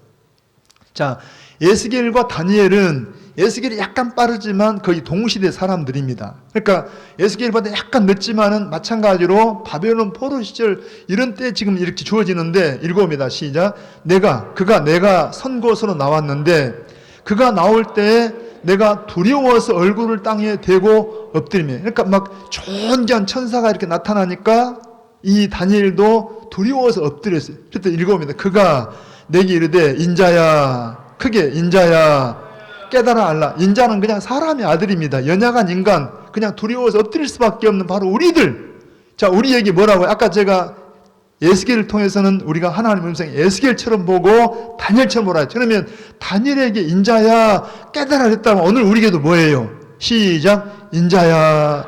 A: 자, 에스겔과 다니엘은 에스겔이 약간 빠르지만 거의 동시대 사람들입니다. 그러니까 에스겔보다 약간 늦지만은 마찬가지로 바벨론 포로 시절 이런 때 지금 이렇게 주어지는데 읽어봅니다. 시작. 그가 내가 선 곳으로 나왔는데 그가 나올 때 내가 두려워서 얼굴을 땅에 대고 엎드리며, 그러니까 막 존귀한 천사가 이렇게 나타나니까 이 다니엘도 두려워서 엎드렸어요. 그때 읽어봅니다. 그가 내게 이르되 인자야, 크게 인자야 깨달아 알라. 인자는 그냥 사람의 아들입니다. 연약한 인간, 그냥 두려워서 엎드릴 수밖에 없는 바로 우리들. 자, 우리에게 뭐라고요? 아까 제가 에스겔을 통해서는 우리가 하나님의 음성 에스겔처럼 보고 다니엘처럼 보라 했죠. 그러면 다니엘에게 인자야 깨달아 했다면 오늘 우리에게도 뭐예요? 시작. 인자야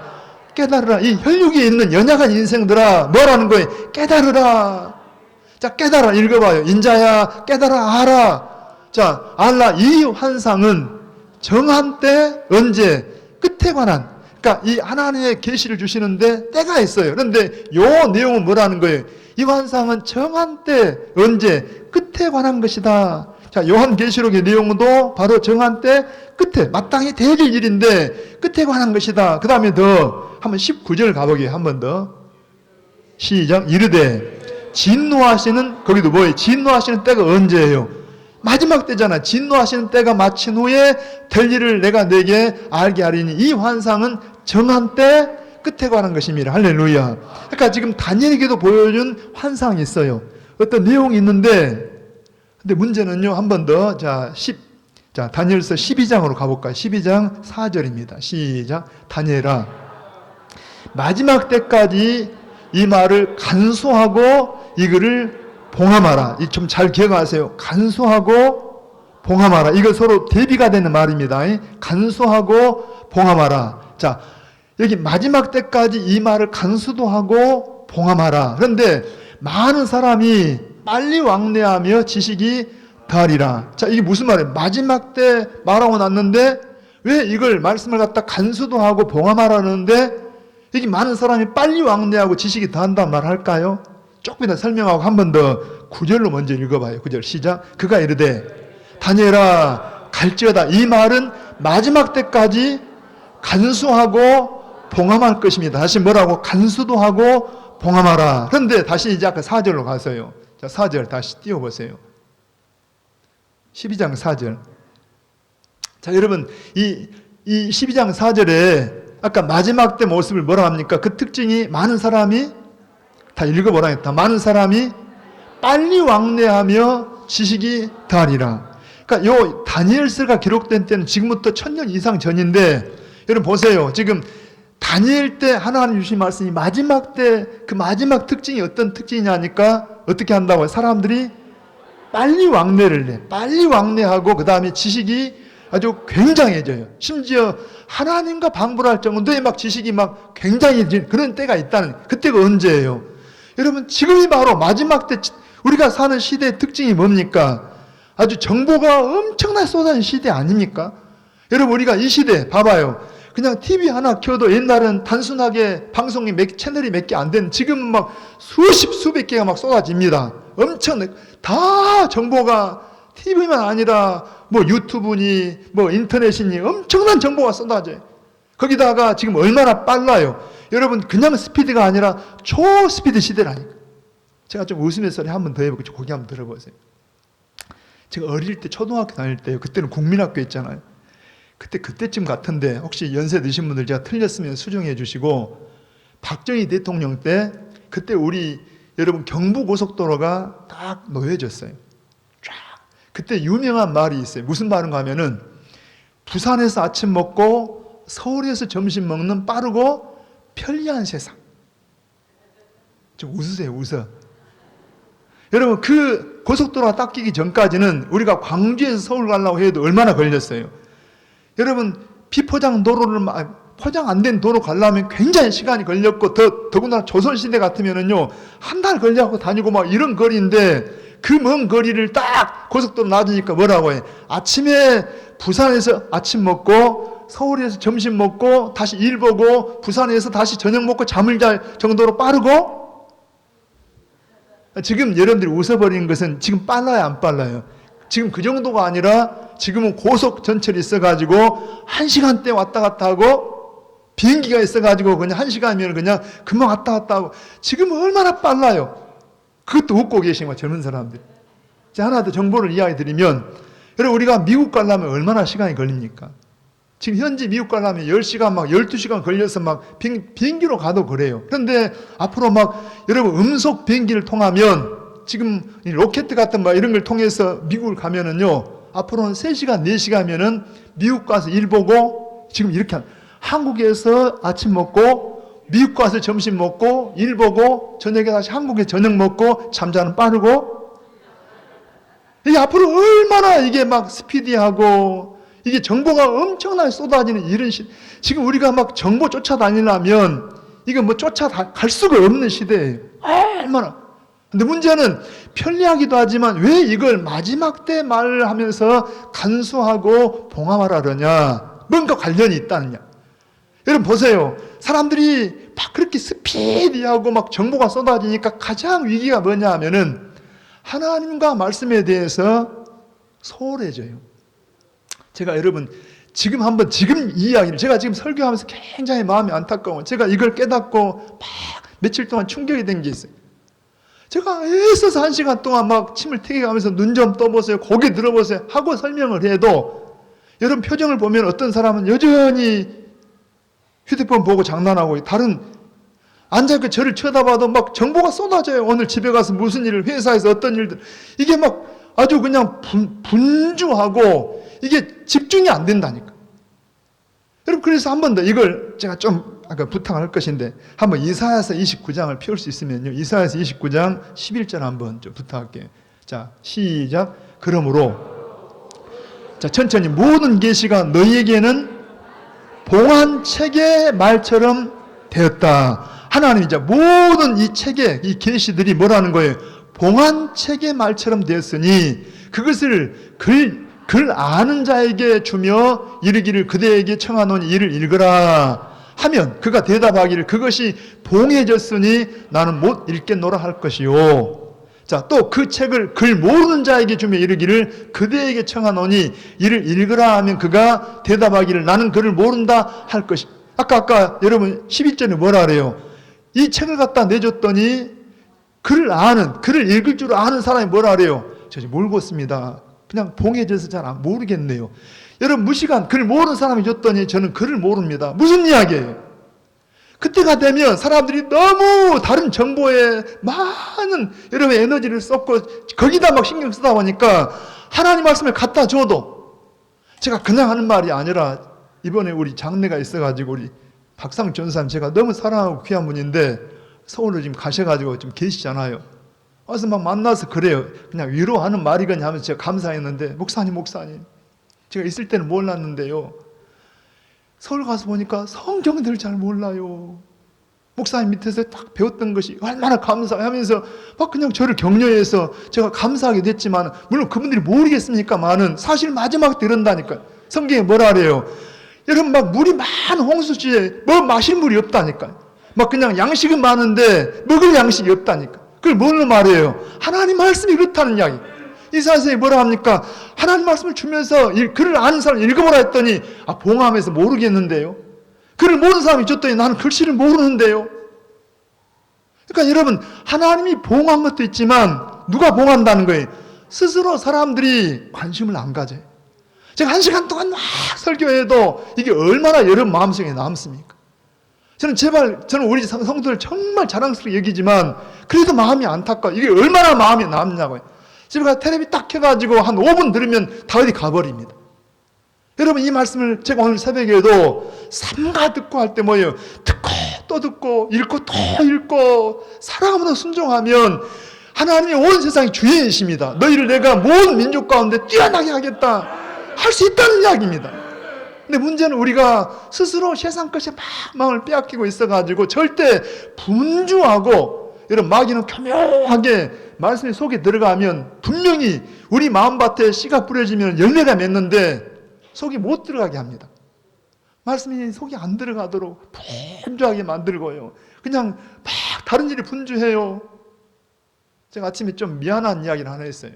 A: 깨달으라. 이 혈육에 있는 연약한 인생들아 뭐라는 거예요? 깨달으라. 자, 깨달아. 읽어봐요. 인자야 깨달아 알아. 자, 알라. 이 환상은 정한 때 언제 끝에 관한, 그러니까 이 하나님의 계시를 주시는데 때가 있어요. 그런데 요 내용은 뭐라는 거예요? 이 환상은 정한 때 언제 끝에 관한 것이다. 자, 자, 요한계시록의 내용도 바로 정한 때 끝에 마땅히 되어질 일인데 끝에 관한 것이다. 그 다음에 더 한번 19절 가보게 한 번 더. 시작. 이르되 진노하시는, 거기도 뭐예요? 진노하시는 때가 언제예요? 마지막 때잖아. 진노하시는 때가 마친 후에 될 일을 내가 내게 알게 하리니, 이 환상은 정한 때 끝에 관한 것입니다. 할렐루야. 그러니까 지금 다니엘에게도 보여준 환상이 있어요. 어떤 내용이 있는데, 근데 문제는요, 한 번 더, 자, 다니엘서 12장으로 가볼까요? 12장 4절입니다. 시작. 다니엘아, 마지막 때까지 이 말을 간수하고 이거를 봉함하라. 이 좀 잘 기억하세요. 간수하고 봉함하라. 이거 서로 대비가 되는 말입니다. 간수하고 봉함하라. 자, 여기 마지막 때까지 이 말을 간수도 하고 봉함하라. 그런데 많은 사람이 빨리 왕래하며 지식이 더하리라. 자, 이게 무슨 말이에요? 마지막 때 말하고 났는데 왜 이걸 말씀을 갖다 간수도 하고 봉함하라는데 여기 많은 사람이 빨리 왕래하고 지식이 더한다는 말 할까요? 조금 이따 설명하고 한 번 더 9절로 먼저 읽어봐요. 9절 시작. 그가 이르되 다니엘아 갈지어다. 이 말은 마지막 때까지 간수하고 봉함할 것입니다. 다시 뭐라고? 간수도 하고 봉함하라. 그런데 다시 이제 아까 4절로 가서요. 자, 4절 다시 띄워보세요. 12장 4절. 자, 여러분 이 12장 4절에 아까 마지막 때 모습을 뭐라 합니까? 그 특징이 많은 사람이, 다 읽어보라 했다. 많은 사람이 빨리 왕래하며 지식이 더하리라. 그러니까 요 다니엘서가 기록된 때는 지금부터 1000년 이상 전인데, 여러분 보세요. 지금 다니엘 때 하나님 주신 말씀이 마지막 때 그 마지막 특징이 어떤 특징이냐니까 어떻게 한다고요? 사람들이 빨리 왕래를 해. 빨리 왕래하고 그 다음에 지식이 아주 굉장해져요. 심지어 하나님과 방불할 정도의 막 지식이 막 굉장해진 그런 때가 있다는, 그때가 언제예요? 여러분 지금이 바로 마지막 때. 우리가 사는 시대의 특징이 뭡니까? 아주 정보가 엄청나게 쏟아진 시대 아닙니까? 여러분 우리가 이 시대 봐봐요. 그냥 TV 하나 켜도 옛날은 단순하게 방송이 채널이 몇 개 안 되는, 지금은 막 수백 개가 막 쏟아집니다. 엄청 다 정보가 TV만 아니라 뭐 유튜브니 뭐 인터넷이니 엄청난 정보가 쏟아져요. 거기다가 지금 얼마나 빨라요. 여러분 그냥 스피드가 아니라 초스피드 시대라니까. 제가 좀 웃으면서 소리 한 번 더 해볼게요. 고개 한번 들어보세요. 제가 어릴 때 초등학교 다닐 때요. 그때는 국민학교 있잖아요. 그때쯤 같은데 혹시 연세 드신 분들 제가 틀렸으면 수정해 주시고, 박정희 대통령 때 그때 우리 여러분 경부고속도로가 딱 놓여졌어요. 쫙. 그때 유명한 말이 있어요. 무슨 말인가 하면은 부산에서 아침 먹고 서울에서 점심 먹는 빠르고 편리한 세상. 좀 웃으세요. 웃어. 여러분 그 고속도로가 딱 끼기 전까지는 우리가 광주에서 서울 가려고 해도 얼마나 걸렸어요. 여러분 비포장 도로를 포장 안 된 도로 가려면 굉장히 시간이 걸렸고, 더군다나 조선시대 같으면은요 한 달 걸려갖고 다니고 막 이런 거리인데, 그 먼 거리를 딱 고속도로 놔두니까 뭐라고 해? 아침에 부산에서 아침 먹고 서울에서 점심 먹고 다시 일 보고 부산에서 다시 저녁 먹고 잠을 잘 정도로 빠르고. 지금 여러분들이 웃어버리는 것은 지금 빨라요 안 빨라요? 지금 그 정도가 아니라 지금은 고속 전철이 있어가지고 1시간대 왔다 갔다 하고, 비행기가 있어가지고 그냥 1시간이면 그냥 금방 왔다 갔다 하고, 지금은 얼마나 빨라요. 그것도 웃고 계신 거예요, 젊은 사람들. 자, 하나 더 정보를 이야기 드리면, 여러분 우리가 미국 가려면 얼마나 시간이 걸립니까? 지금 현지 미국 가려면 10시간 막 12시간 걸려서 막 비행기로 가도 그래요. 그런데 앞으로 막 여러분 음속 비행기를 통하면, 지금 로켓 같은 막 이런 걸 통해서 미국을 가면은요, 앞으로는 3시간, 4시간이면은 미국 가서 일 보고, 지금 이렇게 한국에서 아침 먹고 미국 가서 점심 먹고 일 보고 저녁에 다시 한국에 저녁 먹고 잠자는 빠르고. 이게 앞으로 얼마나 이게 막 스피디하고 이게 정보가 엄청나게 쏟아지는 이런 지금 우리가 막 정보 쫓아다니려면 이거 뭐 쫓아갈 수가 없는 시대예요. 얼마나. 근데 문제는 편리하기도 하지만 왜 이걸 마지막 때 말을 하면서 간수하고 봉함하라 그러냐? 뭔가 관련이 있다느냐? 여러분 보세요. 사람들이 막 그렇게 스피디하고 막 정보가 쏟아지니까 가장 위기가 뭐냐 하면은 하나님과 말씀에 대해서 소홀해져요. 제가 여러분 지금 이 이야기를 제가 지금 설교하면서 굉장히 마음이 안타까워. 제가 이걸 깨닫고 막 며칠 동안 충격이 된 게 있어요. 제가 애써서 1시간 동안 막 침을 튀겨가면서 눈 좀 떠보세요, 고개 들어보세요 하고 설명을 해도 여러분 표정을 보면 어떤 사람은 여전히 휴대폰 보고 장난하고, 다른 앉아있고 저를 쳐다봐도 막 정보가 쏟아져요. 오늘 집에 가서 무슨 일을, 회사에서 어떤 일들, 이게 막 아주 그냥 분주하고 이게 집중이 안 된다니까. 여러분 그래서 한 번 더 이걸 제가 좀 아까 부탁할 것인데 한번 이사야서 29장을 펴올 수 있으면요, 이사야서 29장 11절 한번 좀 부탁할게요. 자, 시작. 그러므로, 자, 천천히. 모든 계시가 너희에게는 봉안책의 말처럼 되었다. 하나님이 이제 모든 이 책의 이 계시들이 뭐라는 거예요? 봉안책의 말처럼 되었으니 그것을 글 아는 자에게 주며 이르기를 그대에게 청하노니 이를 읽으라 하면 그가 대답하기를 그것이 봉해졌으니 나는 못 읽겠노라 할 것이요. 자, 또 그 책을 글 모르는 자에게 주며 이르기를 그대에게 청하노니 이를 읽으라 하면 그가 대답하기를 나는 글을 모른다 할 것이. 아까 여러분 11절에 뭐라 그래요? 이 책을 갖다 내줬더니 글을 읽을 줄 아는 사람이 뭐라 그래요? 저 모르겠습니다. 그냥 봉해져서 잘 모르겠네요. 여러분 무시간 글 모르는 사람이 줬더니 저는 글을 모릅니다. 무슨 이야기예요? 그때가 되면 사람들이 너무 다른 정보에 많은 여러분의 에너지를 쏟고 거기다 막 신경 쓰다 보니까 하나님 말씀을 갖다 줘도, 제가 그냥 하는 말이 아니라 이번에 우리 장례가 있어가지고 우리 박상 전사님 제가 너무 사랑하고 귀한 분인데 서울로 지금 가셔가지고 좀 계시잖아요. 와서 막 만나서 그래요. 그냥 위로하는 말이거니 하면서 제가 감사했는데 목사님 제가 있을 때는 몰랐는데요, 서울 가서 보니까 성경들을 잘 몰라요. 목사님 밑에서 딱 배웠던 것이 얼마나 감사하면서 막 그냥 저를 격려해서 제가 감사하게 됐지만, 물론 그분들이 모르겠습니까만은 사실 마지막에 이런다니까요. 성경에 뭐라 그래요? 여러분 막 물이 많은 홍수지에 뭐 마실 물이 없다니까요. 막 그냥 양식은 많은데 먹을 양식이 없다니까. 그걸 뭘로 말해요? 하나님 말씀이 그렇다는 이야기. 이사야서에 뭐라 합니까? 하나님 말씀을 주면서 글을 아는 사람 읽어보라 했더니 봉함해서 모르겠는데요. 글을 모르는 사람이 줬더니 나는 글씨를 모르는데요. 그러니까 여러분 하나님이 봉한 것도 있지만 누가 봉한다는 거예요? 스스로 사람들이 관심을 안 가져요. 제가 1시간 동안 막 설교해도 이게 얼마나 여러분 마음속에 남습니까? 저는 우리 성도들 정말 자랑스럽게 여기지만 그래도 마음이 안타까워요. 이게 얼마나 마음이 남냐고요. 집에 가서 텔레비 딱 켜가지고 한 5분 들으면 다 어디 가버립니다. 여러분 이 말씀을 제가 오늘 새벽에도 삼가 듣고 할 때 뭐예요? 듣고 또 듣고 읽고 또 읽고 사랑으로 순종하면 하나님이 온 세상의 주인이십니다. 너희를 내가 모든 민족 가운데 뛰어나게 하겠다 할 수 있다는 이야기입니다. 근데 문제는 우리가 스스로 세상 것에 막 마음을 빼앗기고 있어가지고 절대 분주하고, 여러분 마귀는 교묘하게 말씀이 속에 들어가면 분명히 우리 마음밭에 씨가 뿌려지면 열매가 맺는데 속이 못 들어가게 합니다. 말씀이 속이 안 들어가도록 분주하게 만들고요. 그냥 막 다른 일이 분주해요. 제가 아침에 좀 미안한 이야기를 하나 했어요.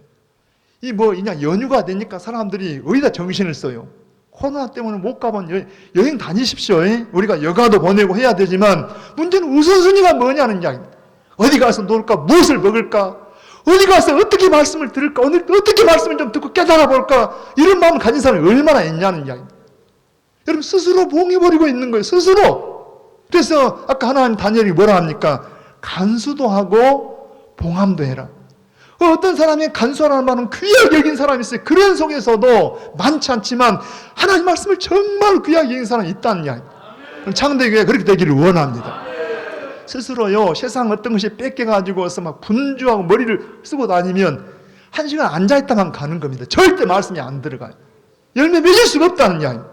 A: 그냥 연휴가 되니까 사람들이 어디다 정신을 써요. 코로나 때문에 못 가본 여행 다니십시오. 우리가 여가도 보내고 해야 되지만 문제는 우선순위가 뭐냐는 이야기입니다. 어디 가서 놀까? 무엇을 먹을까? 어디 가서 어떻게 말씀을 들을까? 오늘 어떻게 말씀을 좀 듣고 깨달아 볼까? 이런 마음을 가진 사람이 얼마나 있냐는 이야기입니다. 여러분 스스로 봉해버리고 있는 거예요. 스스로. 그래서 아까 하나님 다니엘이 뭐라 합니까? 간수도 하고 봉함도 해라. 어떤 사람이 간수하라는 말은 귀하게 여긴 사람이 있어요. 그런 속에서도 많지 않지만 하나님 말씀을 정말 귀하게 여긴 사람이 있다는 이야기입니다. 창대교회가 그렇게 되기를 원합니다. 스스로요 세상 어떤 것이 뺏겨가지고서 막 분주하고 머리를 쓰고 다니면 1시간 앉아있다만 가는 겁니다. 절대 말씀이 안 들어가요. 열매 맺을 수가 없다는 이야기입니다.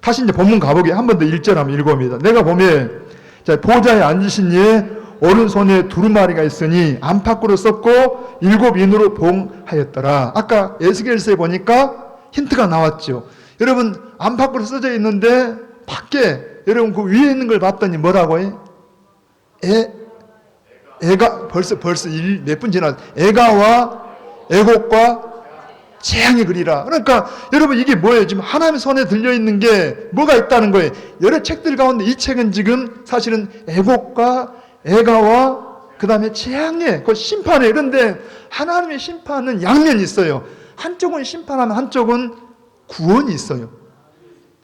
A: 다시 이제 본문 가보게 한 번 더 1절 한번 읽어봅니다. 내가 보면 보좌에 앉으신 이의 오른손에 두루마리가 있으니 안팎으로 썼고 7인으로 봉하였더라. 아까 에스겔서에 보니까 힌트가 나왔죠. 여러분 안팎으로 써져 있는데 밖에 여러분 그 위에 있는 걸 봤더니 뭐라고 해? 애가 벌써 몇 분 지났. 애가와 애곡과 재앙이 그리라. 그러니까 여러분 이게 뭐예요? 지금 하나님의 손에 들려있는 게 뭐가 있다는 거예요. 여러 책들 가운데 이 책은 지금 사실은 애곡과 애가와 그 다음에 재앙의 그 심판에, 그런데 하나님의 심판은 양면이 있어요. 한쪽은 심판하면 한쪽은 구원이 있어요.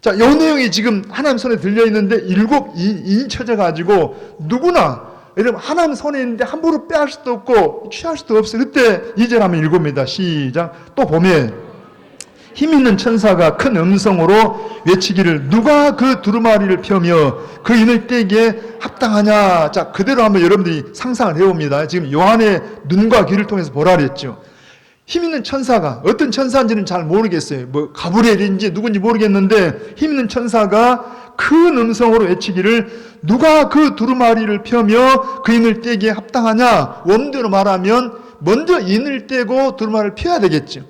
A: 자, 이 내용이 지금 하나님 손에 들려있는데 7인이 쳐져가지고 누구나 여러분 하나님 손에 있는데 함부로 빼앗을 수도 없고 취할 수도 없어요. 그때 2절 한번 읽어봅니다. 시작. 또 보면 힘있는 천사가 큰 음성으로 외치기를 누가 그 두루마리를 펴며 그 인을 떼기에 합당하냐. 자, 그대로 한번 여러분들이 상상을 해봅니다. 지금 요한의 눈과 귀를 통해서 보라 그랬죠. 힘있는 천사가, 어떤 천사인지는 잘 모르겠어요. 뭐 가브리엘인지 누군지 모르겠는데 힘있는 천사가 큰 음성으로 외치기를 누가 그 두루마리를 펴며 그 인을 떼기에 합당하냐. 원대로 말하면 먼저 인을 떼고 두루마리를 펴야 되겠죠.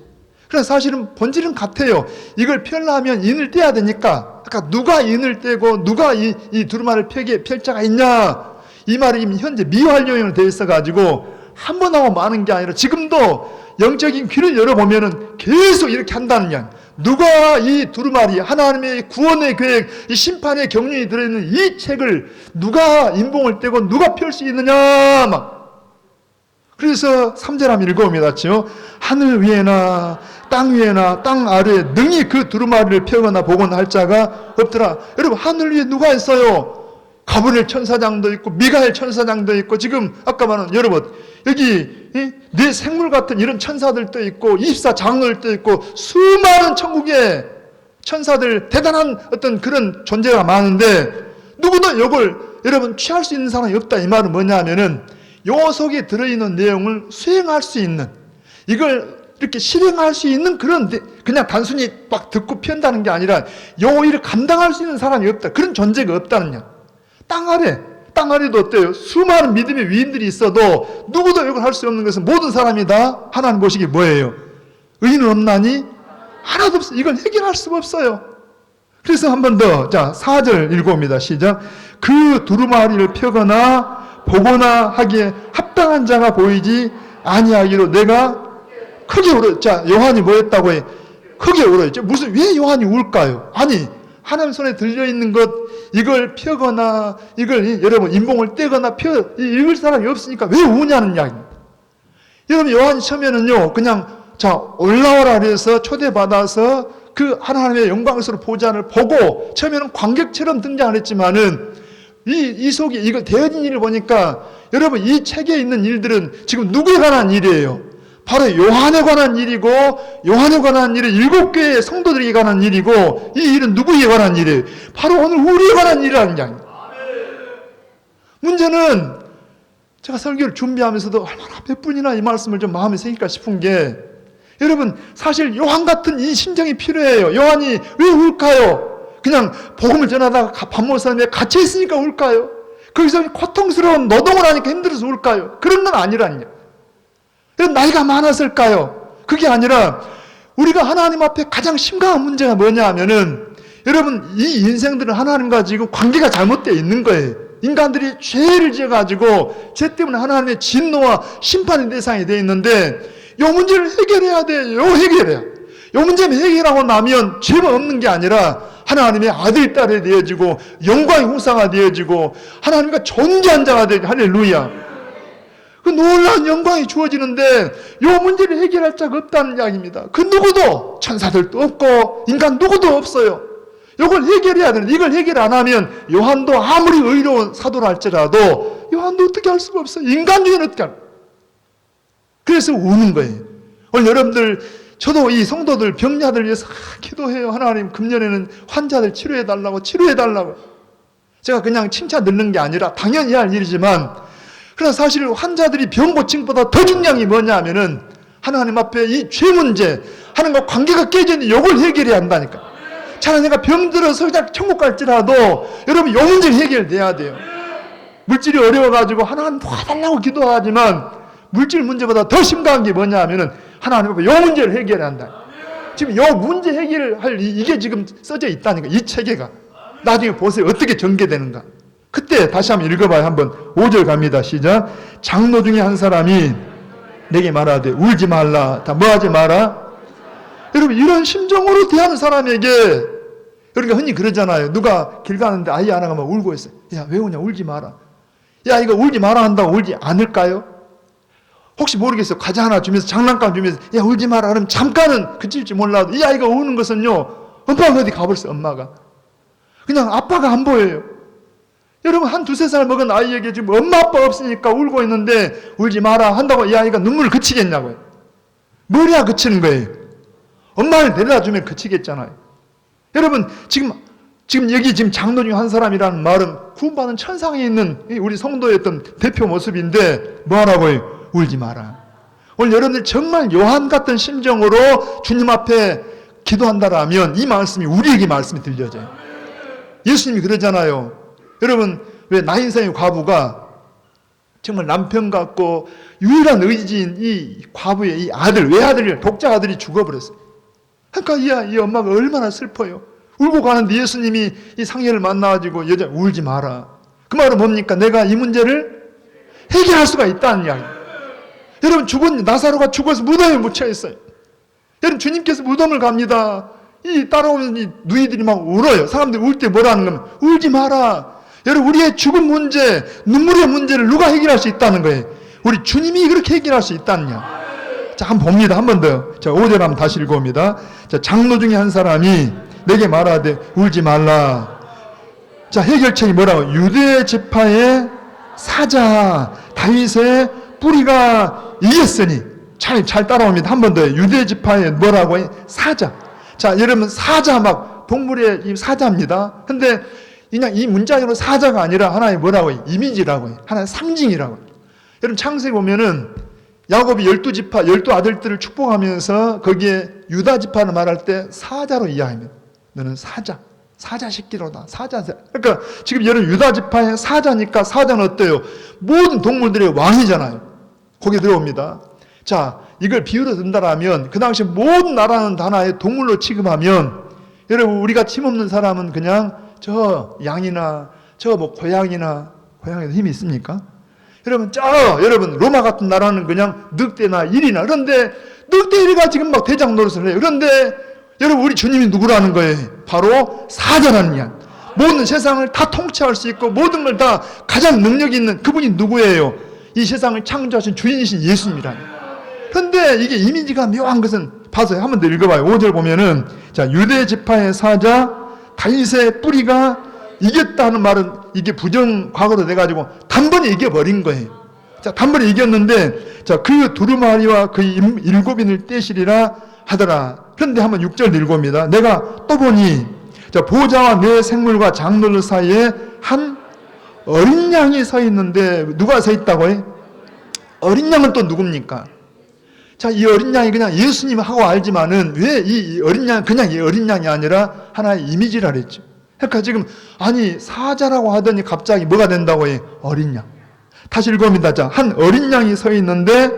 A: 그래서 사실은 본질은 같아요. 이걸 펴려면 인을 떼야 되니까. 그러니까 누가 인을 떼고 누가 이 두루마리를 펼 자가 있냐. 이 말이 현재 미완료형으로 되어 있어가지고 한 번 하고 마는 게 아니라 지금도 영적인 귀를 열어보면은 계속 이렇게 한다는 양. 누가 이 두루마리, 하나님의 구원의 계획, 이 심판의 경륜이 들어있는 이 책을 누가 인봉을 떼고 누가 펼 수 있느냐, 막. 그래서 3절 한번 읽어봅니다. 하늘 위에나 땅 위에나 땅 아래에 능히 그 두루마리를 펴거나 보거나 할 자가 없더라. 여러분, 하늘 위에 누가 있어요? 가브리엘 천사장도 있고 미가엘 천사장도 있고 지금 아까 말한 여러분 여기 내 생물 같은 이런 천사들도 있고 24장로들도 있고 수많은 천국의 천사들 대단한 어떤 그런 존재가 많은데 누구도 이걸 여러분 취할 수 있는 사람이 없다. 이 말은 뭐냐 하면은 요 속에 들어있는 내용을 수행할 수 있는 이걸 이렇게 실행할 수 있는 그런 그냥 단순히 막 듣고 편다는 게 아니라 요 일을 감당할 수 있는 사람이 없다. 그런 존재가 없다는 양. 땅 아래도 어때요? 수많은 믿음의 위인들이 있어도 누구도 이걸 할 수 없는 것은 모든 사람이 다 하나님 보시기에 뭐예요? 의인은 없나니? 하나도 없어요. 이걸 해결할 수가 없어요. 그래서 한 번 더, 자, 4절 읽어봅니다. 시작. 그 두루마리를 펴거나 보거나 하기에 합당한 자가 보이지 아니하기로 내가 크게 울어. 자, 요한이 뭐 했다고 해? 크게 울어야죠. 왜 요한이 울까요? 아니, 하나님 손에 들려있는 것, 이걸 펴거나, 이걸 여러분 인봉을 떼거나 읽을 사람이 없으니까 왜 우냐는 이야기입니다. 여러분, 요한이 처음에는요, 그냥, 자, 올라오라 그래서 초대받아서 그 하나님의 영광스러운 보좌를 보고, 처음에는 관객처럼 등장을 했지만은, 이 속에 이거 되어진 일을 보니까, 여러분, 이 책에 있는 일들은 지금 누구에 관한 일이에요? 바로 요한에 관한 일이고 요한에 관한 일은 7교회의 성도들에게 관한 일이고 이 일은 누구에게 관한 일이에요? 바로 오늘 우리에 관한 일이라는 게 아닙니다. 문제는 제가 설교를 준비하면서도 얼마나 몇 분이나 이 말씀을 좀 마음에 새길까 싶은 게 여러분 사실 요한 같은 이 심정이 필요해요. 요한이 왜 울까요? 그냥 복음을 전하다가 밥 먹을 사람에 갇혀 있으니까 울까요? 거기서 고통스러운 노동을 하니까 힘들어서 울까요? 그런 건 아니라는 게. 나이가 많았을까요? 그게 아니라 우리가 하나님 앞에 가장 심각한 문제가 뭐냐 하면은 여러분 이 인생들은 하나님과 지금 관계가 잘못되어 있는 거예요. 인간들이 죄를 지어가지고 죄 때문에 하나님의 진노와 심판의 대상이 되어 있는데 이 문제를 해결해야 돼요. 해결해야. 이 문제를 해결하고 나면 죄가 없는 게 아니라 하나님의 아들, 딸이 되어지고 영광의 후사가 되어지고 하나님과 존귀한 자가 되어지고 할렐루야. 그 놀라운 영광이 주어지는데 이 문제를 해결할 자가 없다는 이야기입니다. 그 누구도 천사들도 없고 인간 누구도 없어요. 이걸 해결해야 되는데 이걸 해결 안 하면 요한도 아무리 의로운 사도라 할지라도 요한도 어떻게 할 수가 없어요. 인간 중에는 어떻게 할까요? 그래서 우는 거예요. 오늘 여러분들 저도 이 성도들 병자들 위해서 기도해요. 하나님 금년에는 환자들 치료해달라고 제가 그냥 칭찬 듣는 게 아니라 당연히 할 일이지만 그러나 사실 환자들이 병 고침보다 더 중요한 게 뭐냐 하면은 하나님 앞에 이 죄 문제, 하나님과 관계가 깨지는데 이걸 해결해야 한다니까. 차라리 내가 병들어서 그냥 천국 갈지라도 여러분 이 문제는 해결돼야 돼요. 물질이 어려워가지고 하나님 도와달라고 기도하지만 물질 문제보다 더 심각한 게 뭐냐 하면은 하나님 앞에 이 문제를 해결해야 한다. 지금 이 문제 해결을 할 이게 지금 써져 있다니까. 이 체계가. 나중에 보세요. 어떻게 전개되는가. 그때 다시 한번 읽어봐요. 한번 5절 갑니다. 시작. 장로 중에 한 사람이 내게 말하되 울지 말라. 다 뭐하지 마라? 여러분 이런 심정으로 대하는 사람에게 그러니까 흔히 그러잖아요. 누가 길 가는데 아이 하나가 막 울고 있어요. 야, 왜 우냐? 울지 마라. 야, 이거 울지 마라 한다고 울지 않을까요? 혹시 모르겠어요. 과자 하나 주면서 장난감 주면서 야, 울지 마라 그러면 잠깐은 그칠지 몰라도 이 아이가 우는 것은요. 엄마가 어디 가버렸어요. 엄마가. 그냥 아빠가 안 보여요. 여러분 한 두세 살 먹은 아이에게 지금 엄마 아빠 없으니까 울고 있는데 울지 마라 한다고 이 아이가 눈물을 그치겠냐고요. 머리야 그치는 거예요. 엄마를 데려다 주면 그치겠잖아요. 여러분 지금 여기 지금 장로 중 한 사람이라는 말은 구원받은 천상에 있는 우리 성도의 어떤 대표 모습인데 뭐하라고요? 울지 마라. 오늘 여러분들 정말 요한 같은 심정으로 주님 앞에 기도한다라면 이 말씀이 우리에게 말씀이 들려져요. 예수님이 그러잖아요. 여러분 왜 나인성의 과부가 정말 남편 같고 유일한 의지인 이 과부의 이 아들, 외아들이 독자 아들이 죽어버렸어요. 그러니까 이 엄마가 얼마나 슬퍼요. 울고 가는데 예수님이 이 상녀를 만나가지고 여자 울지 마라. 그 말은 뭡니까? 내가 이 문제를 해결할 수가 있다는 이야기. 여러분 나사로가 죽어서 무덤에 묻혀 있어요. 여러분 주님께서 무덤을 갑니다. 이 따라오는 이 누이들이 막 울어요. 사람들이 울 때 뭐라는 겁니까? 울지 마라. 여러분 우리의 죽음 문제, 눈물의 문제를 누가 해결할 수 있다는 거예요? 우리 주님이 그렇게 해결할 수 있다는 이야기. 자, 한번 봅니다. 한 번 더. 자, 5절 한번 다시 읽어봅니다. 자, 장로 중에 한 사람이 내게 말하되 울지 말라. 자, 해결책이 뭐라고? 유대 지파의 사자 다윗의 뿌리가 이겼으니. 잘 따라옵니다. 한 번 더. 유대 지파의 뭐라고? 사자. 자, 여러분 사자 막 동물의 이 사자입니다. 근데 그냥 이 문자적으로 사자가 아니라 하나의 뭐라고? 이미지라고 해요. 하나의 상징이라고 해요. 여러분 창세기 보면은 야곱이 12지파, 12아들들을 축복하면서 거기에 유다 지파를 말할 때 사자로 이해합니다. 너는 사자 새끼로다. 사자. 그러니까 지금 여러분 유다 지파의 사자니까 사자는 어때요? 모든 동물들의 왕이잖아요. 거기에 들어옵니다. 자, 이걸 비유로 든다라면 그 당시 모든 나라는 하나의 동물로 취급하면 여러분 우리가 힘없는 사람은 그냥 저 양이나 저 뭐 고양이도 힘이 있습니까? 여러분 로마 같은 나라는 그냥 늑대나 일이나 그런데 늑대 일이가 지금 막 대장 노릇을 해요. 그런데 여러분 우리 주님이 누구라는 거예요? 바로 사자라는 이야기. 모든 세상을 다 통치할 수 있고 모든 걸 다 가장 능력이 있는 그분이 누구예요? 이 세상을 창조하신 주인이신 예수님이라는 거예요. 그런데 이게 이미지가 묘한 것은 봐서 한 번 더 읽어봐요. 5절 보면은 자 유대 지파의 사자 다윗의 뿌리가 이겼다는 말은 이게 부정 과거로 돼가지고 단번에 이겨버린 거예요. 자, 단번에 이겼는데, 자, 그 두루마리와 그 일곱인을 떼시리라 하더라. 그런데 한번 6절 읽어봅니다. 내가 또 보니, 자, 보좌와 내 생물과 장로들 사이에 한 어린 양이 서 있는데, 누가 서 있다고 해? 어린 양은 또 누굽니까? 자, 이 어린 양이 그냥 예수님 하고 알지만은 왜 이 어린 양, 그냥 이 어린 양이 아니라 하나의 이미지라 그랬죠. 그러니까 지금 아니 사자라고 하더니 갑자기 뭐가 된다고 해? 어린 양. 다시 읽어봅니다. 자, 한 어린 양이 서 있는데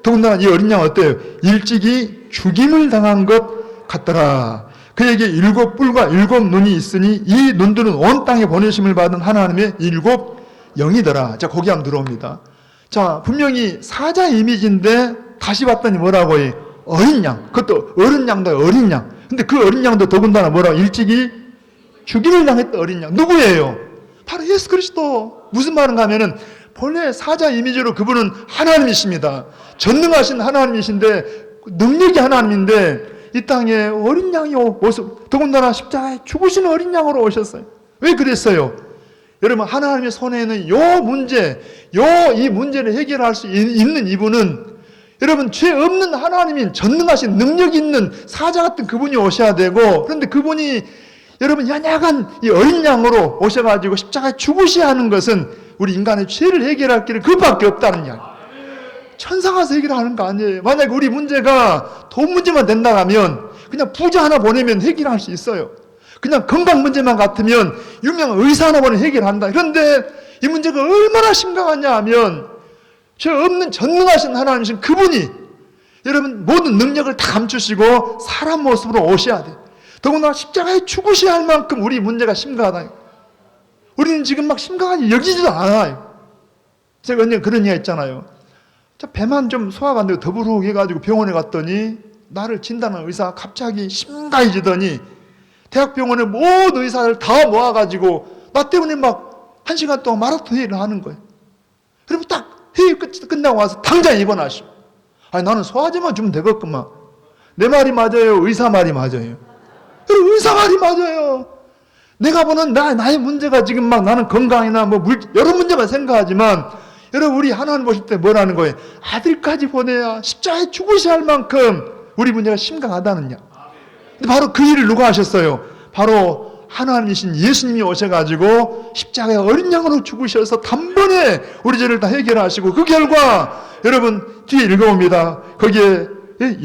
A: 더군다나 이 어린 양 어때요? 일찍이 죽임을 당한 것 같더라. 그에게 7뿔과 7눈이 있으니 이 눈들은 온 땅에 보내심을 받은 하나님의 7 영이더라. 자, 거기 한번 들어옵니다. 자, 분명히 사자 이미지인데 다시 봤더니 뭐라고 해? 어린 양. 그것도 어린 양도 어린 양. 근데 그 어린 양도 더군다나 뭐라고? 일찍이 죽임을 당했던 어린 양. 누구예요? 바로 예수 그리스도. 무슨 말인가 하면은 본래 사자 이미지로 그분은 하나님이십니다. 전능하신 하나님이신데 능력이 하나님인데 이 땅에 어린 양이 오셔 더군다나 십자가에 죽으신 어린 양으로 오셨어요. 왜 그랬어요? 여러분 하나님의 손에는 이 문제를 해결할 수 있는 이분은 여러분 죄 없는 하나님인 전능하신 능력 있는 사자 같은 그분이 오셔야 되고 그런데 그분이 여러분 연약한 이 어린 양으로 오셔가지고 십자가에 죽으셔야 하는 것은 우리 인간의 죄를 해결할 길은 그밖에 없다는 이야기. 천상 가서 해결하는 거 아니에요. 만약에 우리 문제가 돈 문제만 된다면 그냥 부자 하나 보내면 해결할 수 있어요. 그냥 건강 문제만 같으면 유명한 의사 하나 보내면 해결한다. 그런데 이 문제가 얼마나 심각하냐 하면 죄 없는 전능하신 하나님이신 그분이 여러분 모든 능력을 다 감추시고 사람 모습으로 오셔야 돼요. 더구나 십자가에 죽으셔야 할 만큼 우리 문제가 심각하다. 우리는 지금 막 심각하니 여기지도 않아요. 제가 언제 그런 이야기 했잖아요. 배만 좀 소화가 안 되고 더부룩 해가지고 병원에 갔더니 나를 진단한 의사가 갑자기 심각해지더니 대학병원의 모든 의사를 다 모아가지고 나 때문에 막 1시간 동안 마라톤 회의를 하는 거예요. 그리고 딱 회의 끝나고 와서 당장 입원하시오. 아니 나는 소화제만 주면 되겠구만. 내 말이 맞아요? 의사 말이 맞아요? 그리고 의사 말이 맞아요. 내가 보는 나의 문제가 지금 막 나는 건강이나 뭐 여러 문제만 생각하지만 여러분 우리 하나님 보실 때 뭐라는 거예요? 아들까지 보내야 십자가에 죽으셔야 할 만큼 우리 문제가 심각하다느냐. 근데 바로 그 일을 누가 하셨어요? 바로 하나님이신 예수님이 오셔가지고 십자가에 어린 양으로 죽으셔서 단번에 우리 죄를 다 해결하시고 그 결과 여러분 뒤에 읽어봅니다. 거기에 7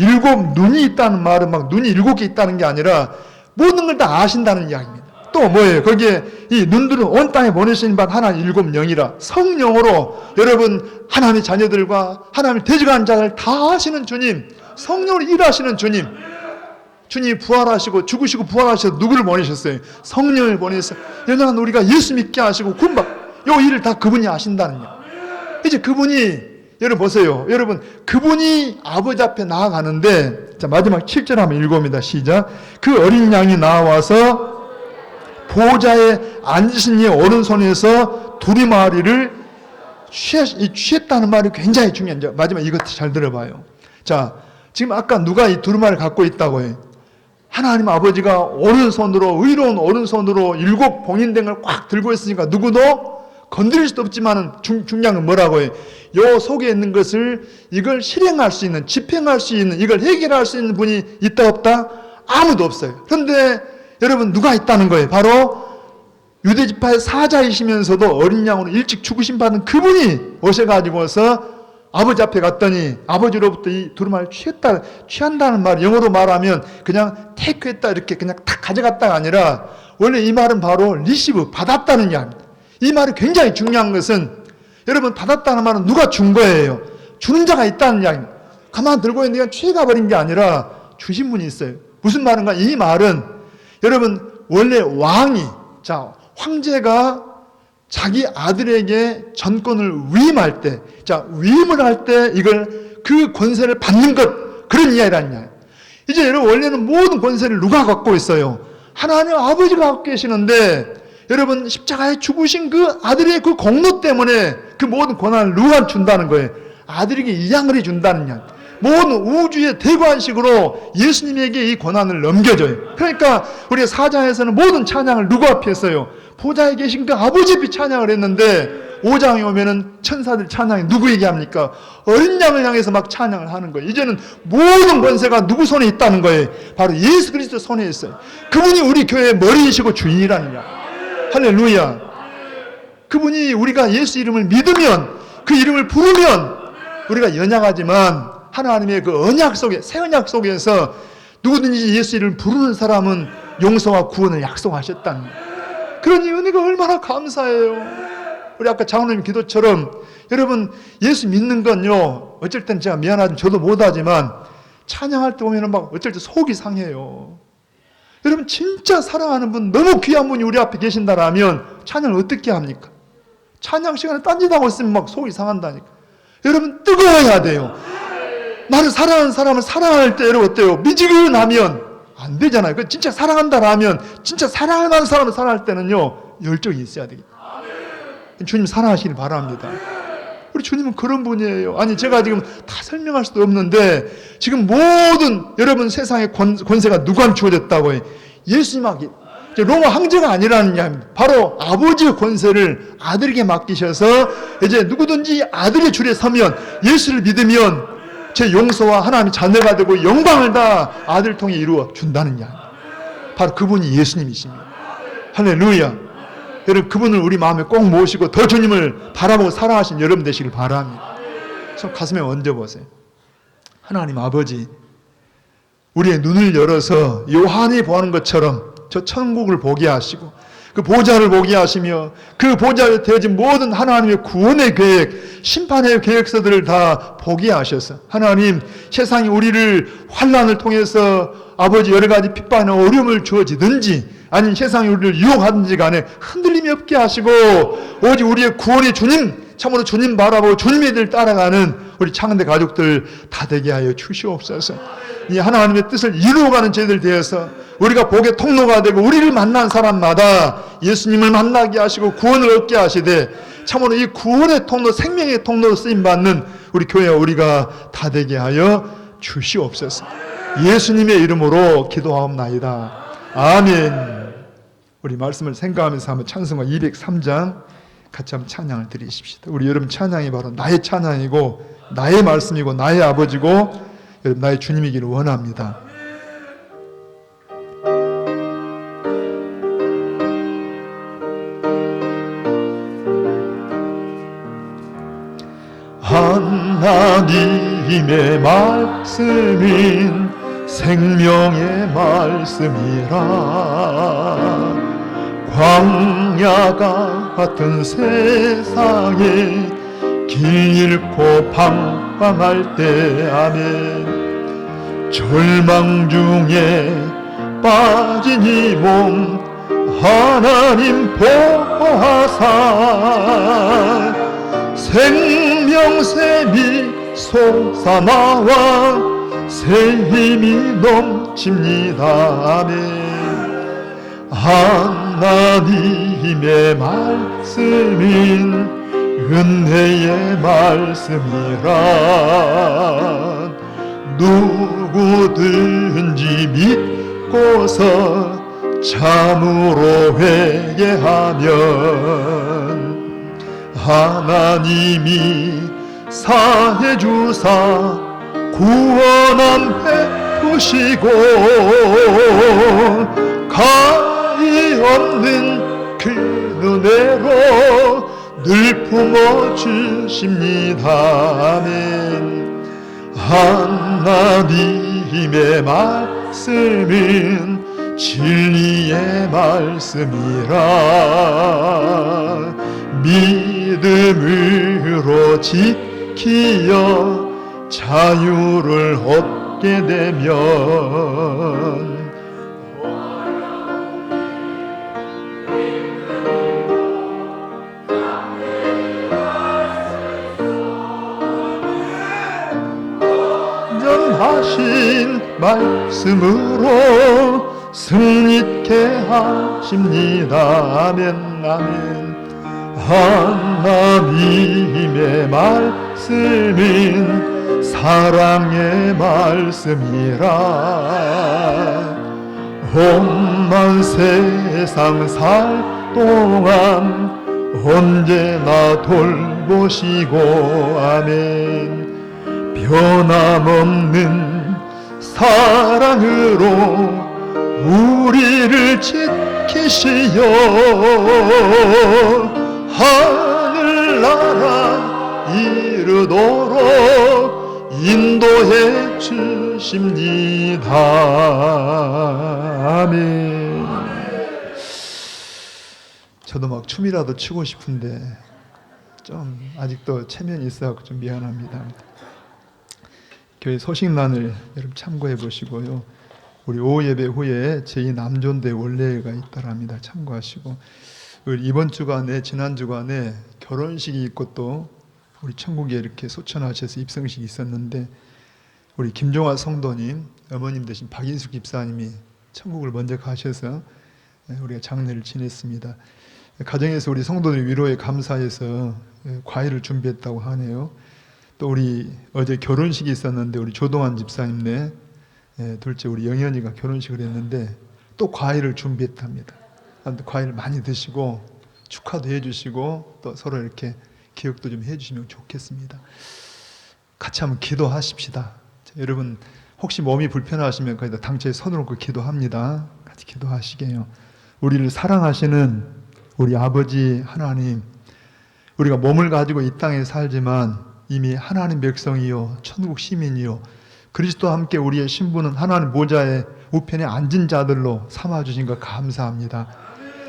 A: 눈이 있다는 말은 막 눈이 7개 있다는 게 아니라 모든 걸 다 아신다는 이야기입니다. 또 뭐예요? 거기에 이 눈들은 온 땅에 보내신 바 하나님 7 영이라 성령으로 여러분 하나님의 자녀들과 하나님을 대적하는 자를 다 아시는 주님, 성령으로 일하시는 주님, 주님이 부활하시고 죽으시고 부활하셔서 누구를 보내셨어요? 성령을 보내서 연약한 우리가 예수 믿게 하시고 구원받 요 일을 다 그분이 아신다는 야. 이제 그분이 여러분 보세요. 여러분 그분이 아버지 앞에 나아가는데 자 마지막 7절 한번 읽어봅니다. 시작. 그 어린 양이 나와서 보좌에 앉으신 이의 오른손에서 두리마리를 취했다는 말이 굉장히 중요해요. 마지막 이것 잘 들어봐요. 자 지금 아까 누가 이 두루마리를 갖고 있다고 해요? 하나님 아버지가 오른손으로 의로운 오른손으로 7 봉인된 걸 꽉 들고 있으니까 누구도 건드릴 수도 없지만 중요한 건 뭐라고 해요? 요 속에 있는 것을 이걸 실행할 수 있는 집행할 수 있는 이걸 해결할 수 있는 분이 있다 없다? 아무도 없어요. 그런데 여러분 누가 있다는 거예요? 바로 유대지파의 사자이시면서도 어린 양으로 일찍 죽으신 받은 그분이 오셔가지고서 아버지 앞에 갔더니 아버지로부터 이 두루마리를 취한다는 말 영어로 말하면 그냥 테이크했다 이렇게 그냥 탁 가져갔다가 아니라 원래 이 말은 바로 리시브 받았다는 이야기입니다. 이 말이 굉장히 중요한 것은 여러분 받았다는 말은 누가 준 거예요? 주는 자가 있다는 이야기입니다. 가만 들고 있는 게 취해가버린 게 아니라 주신 분이 있어요. 무슨 말인가? 이 말은 여러분 원래 왕이 자 황제가 자기 아들에게 전권을 위임할 때, 자, 위임을 할 때 이걸 그 권세를 받는 것, 그런 이야기라는 이야기. 이제 여러분, 원래는 모든 권세를 누가 갖고 있어요? 하나님 아버지가 갖고 계시는데, 여러분, 십자가에 죽으신 그 아들의 그 공로 때문에 그 모든 권한을 누가 준다는 거예요? 아들에게 이양을 해준다는 이야기. 모든 우주의 대관식으로 예수님에게 이 권한을 넘겨줘요. 그러니까 우리 사장에서는 모든 찬양을 누구 앞에 했어요? 보좌에 계신 그 아버지 앞에 찬양을 했는데 5장에 오면은 천사들 찬양이 누구에게 합니까? 어린 양을 향해서 막 찬양을 하는 거예요. 이제는 모든 권세가 누구 손에 있다는 거예요? 바로 예수 그리스도 손에 있어요. 그분이 우리 교회의 머리이시고 주인이라는 이야. 할렐루야. 그분이 우리가 예수 이름을 믿으면 그 이름을 부르면 우리가 연약하지만 하나님의 그 언약 속에 새 언약 속에서 누구든지 예수 이름을 부르는 사람은 용서와 구원을 약속하셨다는 거예요. 그러니 은혜가 얼마나 감사해요. 우리 아까 장로님 기도처럼 여러분 예수 믿는 건요 어쩔 땐 제가 미안하지만 저도 못하지만 찬양할 때 보면 막 어쩔 때 속이 상해요. 여러분 진짜 사랑하는 분 너무 귀한 분이 우리 앞에 계신다라면 찬양을 어떻게 합니까? 찬양 시간에 딴짓하고 있으면 막 속이 상한다니까. 여러분 뜨거워야 돼요. 나를 사랑하는 사람을 사랑할 때 여러분 어때요? 미지근하면 안 되잖아요. 그 진짜 사랑한다라면 진짜 사랑할 만한 사람을 사랑할 때는요 열정이 있어야 되겠다. 주님 사랑하시길 바랍니다. 우리 주님은 그런 분이에요. 아니 제가 지금 다 설명할 수도 없는데 지금 모든 여러분 세상의 권세가 누구한테 주어졌다고 해요? 예수님에게. 로마 황제가 아니라는 이야기입니다. 바로 아버지의 권세를 아들에게 맡기셔서 이제 누구든지 아들의 줄에 서면 예수를 믿으면 제 용서와 하나님의 자녀가 되고 영광을 다 아들 통해 이루어 준다는 이야기. 바로 그분이 예수님이십니다. 할렐루야. 여러분 그분을 우리 마음에 꼭 모시고 더 주님을 바라보고 살아가신 여러분 되시길 바랍니다. 손 가슴에 얹어보세요. 하나님 아버지, 우리의 눈을 열어서 요한이 보는 것처럼 저 천국을 보게 하시고 그 보좌를 보게 하시며 그 보좌에 되어진 모든 하나님의 구원의 계획, 심판의 계획서들을 다 보게 하셔서 하나님 세상이 우리를 환난을 통해서 아버지 여러 가지 핍박이나 어려움을 주어지든지 아니면 세상이 우리를 유혹하든지 간에 흔들림이 없게 하시고 오직 우리의 구원의 주님 참으로 주님 바라보고 주님의 길 따라가는 우리 창대 가족들 다 되게 하여 주시옵소서. 이 하나님의 뜻을 이루어가는 저희들 되어서 우리가 복의 통로가 되고 우리를 만난 사람마다 예수님을 만나게 하시고 구원을 얻게 하시되 참으로 이 구원의 통로, 생명의 통로로 쓰임받는 우리 교회와 우리가 다 되게 하여 주시옵소서. 예수님의 이름으로 기도하옵나이다. 아멘. 우리 말씀을 생각하면서 한번 찬송가 203장 같이 한번 찬양을 드리십시다. 우리 여러분 찬양이 바로 나의 찬양이고 나의 말씀이고 나의 아버지고 여러분 나의 주님이기를 원합니다. 하나님의 말씀인 생명의 말씀이라 광야가 같은 세상에 길 잃고 방황할 때 아멘 절망 중에 빠진 이 몸 하나님 보호하사 생명샘이 솟아나와 새 힘이 넘칩니다. 아멘. 하나님의 말씀인 은혜의 말씀이라 누구든지 믿고서 참으로 회개하면 하나님이 사해 주사 구원함 베푸시고 가히 없는 그 은혜로 늘 품어주십니다. 아멘. 하나님의 말씀은 진리의 말씀이라 믿음으로 지키어 자유를 얻게 되면 하신 말씀으로 승리케 하십니다. 아멘. 아멘. 하나님의 말씀은 사랑의 말씀이라 험한 세상 살 동안 언제나 돌보시고 아멘. 변함없는 사랑으로 우리를 지키시어 하늘나라 이르도록 인도해 주십니다. 아멘. 저도 막 춤이라도 추고 싶은데 좀 아직도 체면이 있어서 좀 미안합니다. 교회 소식란을 여러분 참고해 보시고요. 우리 오후 예배 후에 제2남존대 원례가 있다랍니다. 참고하시고 이번 주간에 지난 주간에 결혼식이 있고 또 우리 천국에 이렇게 소천하셔서 입성식이 있었는데 우리 김종화 성도님 어머님 되신 박인숙 집사님이 천국을 먼저 가셔서 우리가 장례를 지냈습니다. 가정에서 우리 성도들 위로에 감사해서 과일을 준비했다고 하네요. 또 우리 어제 결혼식이 있었는데 우리 조동환 집사님네 둘째 우리 영현이가 결혼식을 했는데 또 과일을 준비했답니다. 과일을 많이 드시고 축하도 해주시고 또 서로 이렇게 기억도 좀 해주시면 좋겠습니다. 같이 한번 기도하십시다. 자, 여러분 혹시 몸이 불편하시면 거기다 당체에 손을 얹고 기도합니다. 같이 기도하시게요. 우리를 사랑하시는 우리 아버지 하나님, 우리가 몸을 가지고 이 땅에 살지만 이미 하나님 백성이요 천국 시민이요 그리스도와 함께 우리의 신분은 하나님 보좌의 우편에 앉은 자들로 삼아주신 것 감사합니다.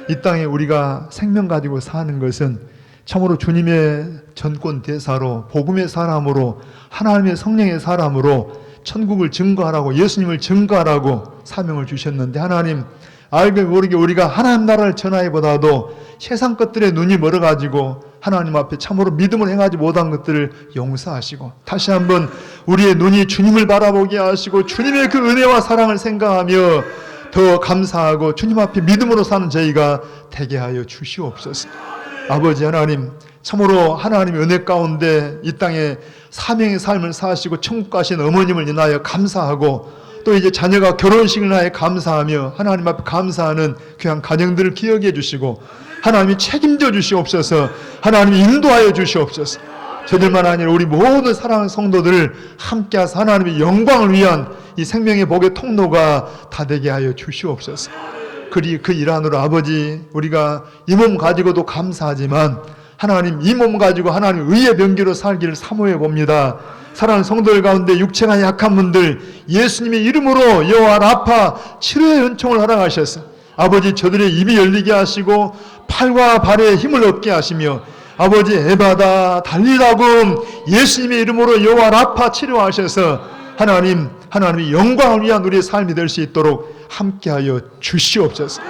A: 이 땅에 우리가 생명 가지고 사는 것은 참으로 주님의 전권 대사로 복음의 사람으로 하나님의 성령의 사람으로 천국을 증거하라고 예수님을 증거하라고 사명을 주셨는데 하나님 알게 모르게 우리가 하나님 나라를 전하기보다도 세상 것들에 눈이 멀어가지고 하나님 앞에 참으로 믿음을 행하지 못한 것들을 용서하시고 다시 한번 우리의 눈이 주님을 바라보게 하시고 주님의 그 은혜와 사랑을 생각하며 더 감사하고 주님 앞에 믿음으로 사는 저희가 되게 하여 주시옵소서. 아버지 하나님, 참으로 하나님의 은혜 가운데 이 땅에 사명의 삶을 사시고 천국 가신 어머님을 인하여 감사하고 또 이제 자녀가 결혼식을 인하여 감사하며 하나님 앞에 감사하는 귀한 가정들을 기억해 주시고 하나님이 책임져 주시옵소서. 하나님이 인도하여 주시옵소서. 저들만 아니라 우리 모든 사랑하는 성도들을 함께하사 하나님의 영광을 위한 이 생명의 복의 통로가 다 되게 하여 주시옵소서. 그 일환으로 아버지, 우리가 이 몸 가지고도 감사하지만 하나님 이 몸 가지고 하나님 의의 병기로 살기를 사모해 봅니다. 사랑하는 성도들 가운데 육체가 약한 분들 예수님의 이름으로 여호와 라파 치료의 은총을 허락하셔서 아버지 저들의 입이 열리게 하시고 팔과 발에 힘을 얻게 하시며 아버지 에바다 달리다금 예수님의 이름으로 여호와 라파 치료하셔서 하나님의 영광을 위한 우리의 삶이 될 수 있도록 함께하여 주시옵소서.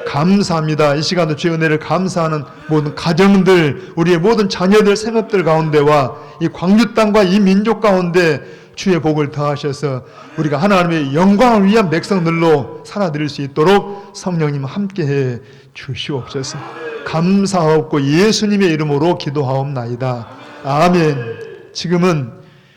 A: 감사합니다. 이 시간도 주의 은혜를 감사하는 모든 가정들, 우리의 모든 자녀들 생업들 가운데와 이 광주 땅과 이 민족 가운데 주의 복을 더하셔서 우리가 하나님의 영광을 위한 백성들로 살아드릴 수 있도록 성령님 함께해 주시옵소서. 감사하옵고 예수님의 이름으로 기도하옵나이다. 아멘. 지금은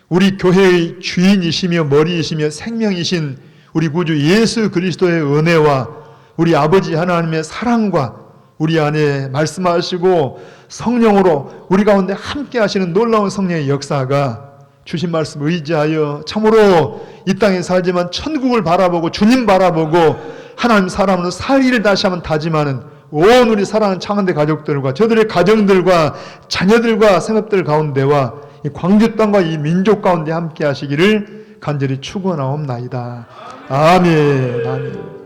A: 우리 교회의 주인이시며 머리이시며 생명이신 우리 구주 예수 그리스도의 은혜와 우리 아버지 하나님의 사랑과 우리 안에 말씀하시고 성령으로 우리 가운데 함께 하시는 놀라운 성령의 역사가 주신 말씀 의지하여 참으로 이 땅에 살지만 천국을 바라보고 주님 바라보고 하나님 사람으로 살 일을 다시 한번 다짐하는 온 우리 사랑하는 창원대 가족들과 저들의 가정들과 자녀들과 생업들 가운데와 이 광주 땅과 이 민족 가운데 함께 하시기를 간절히 축원하옵나이다. 아멘. 아멘.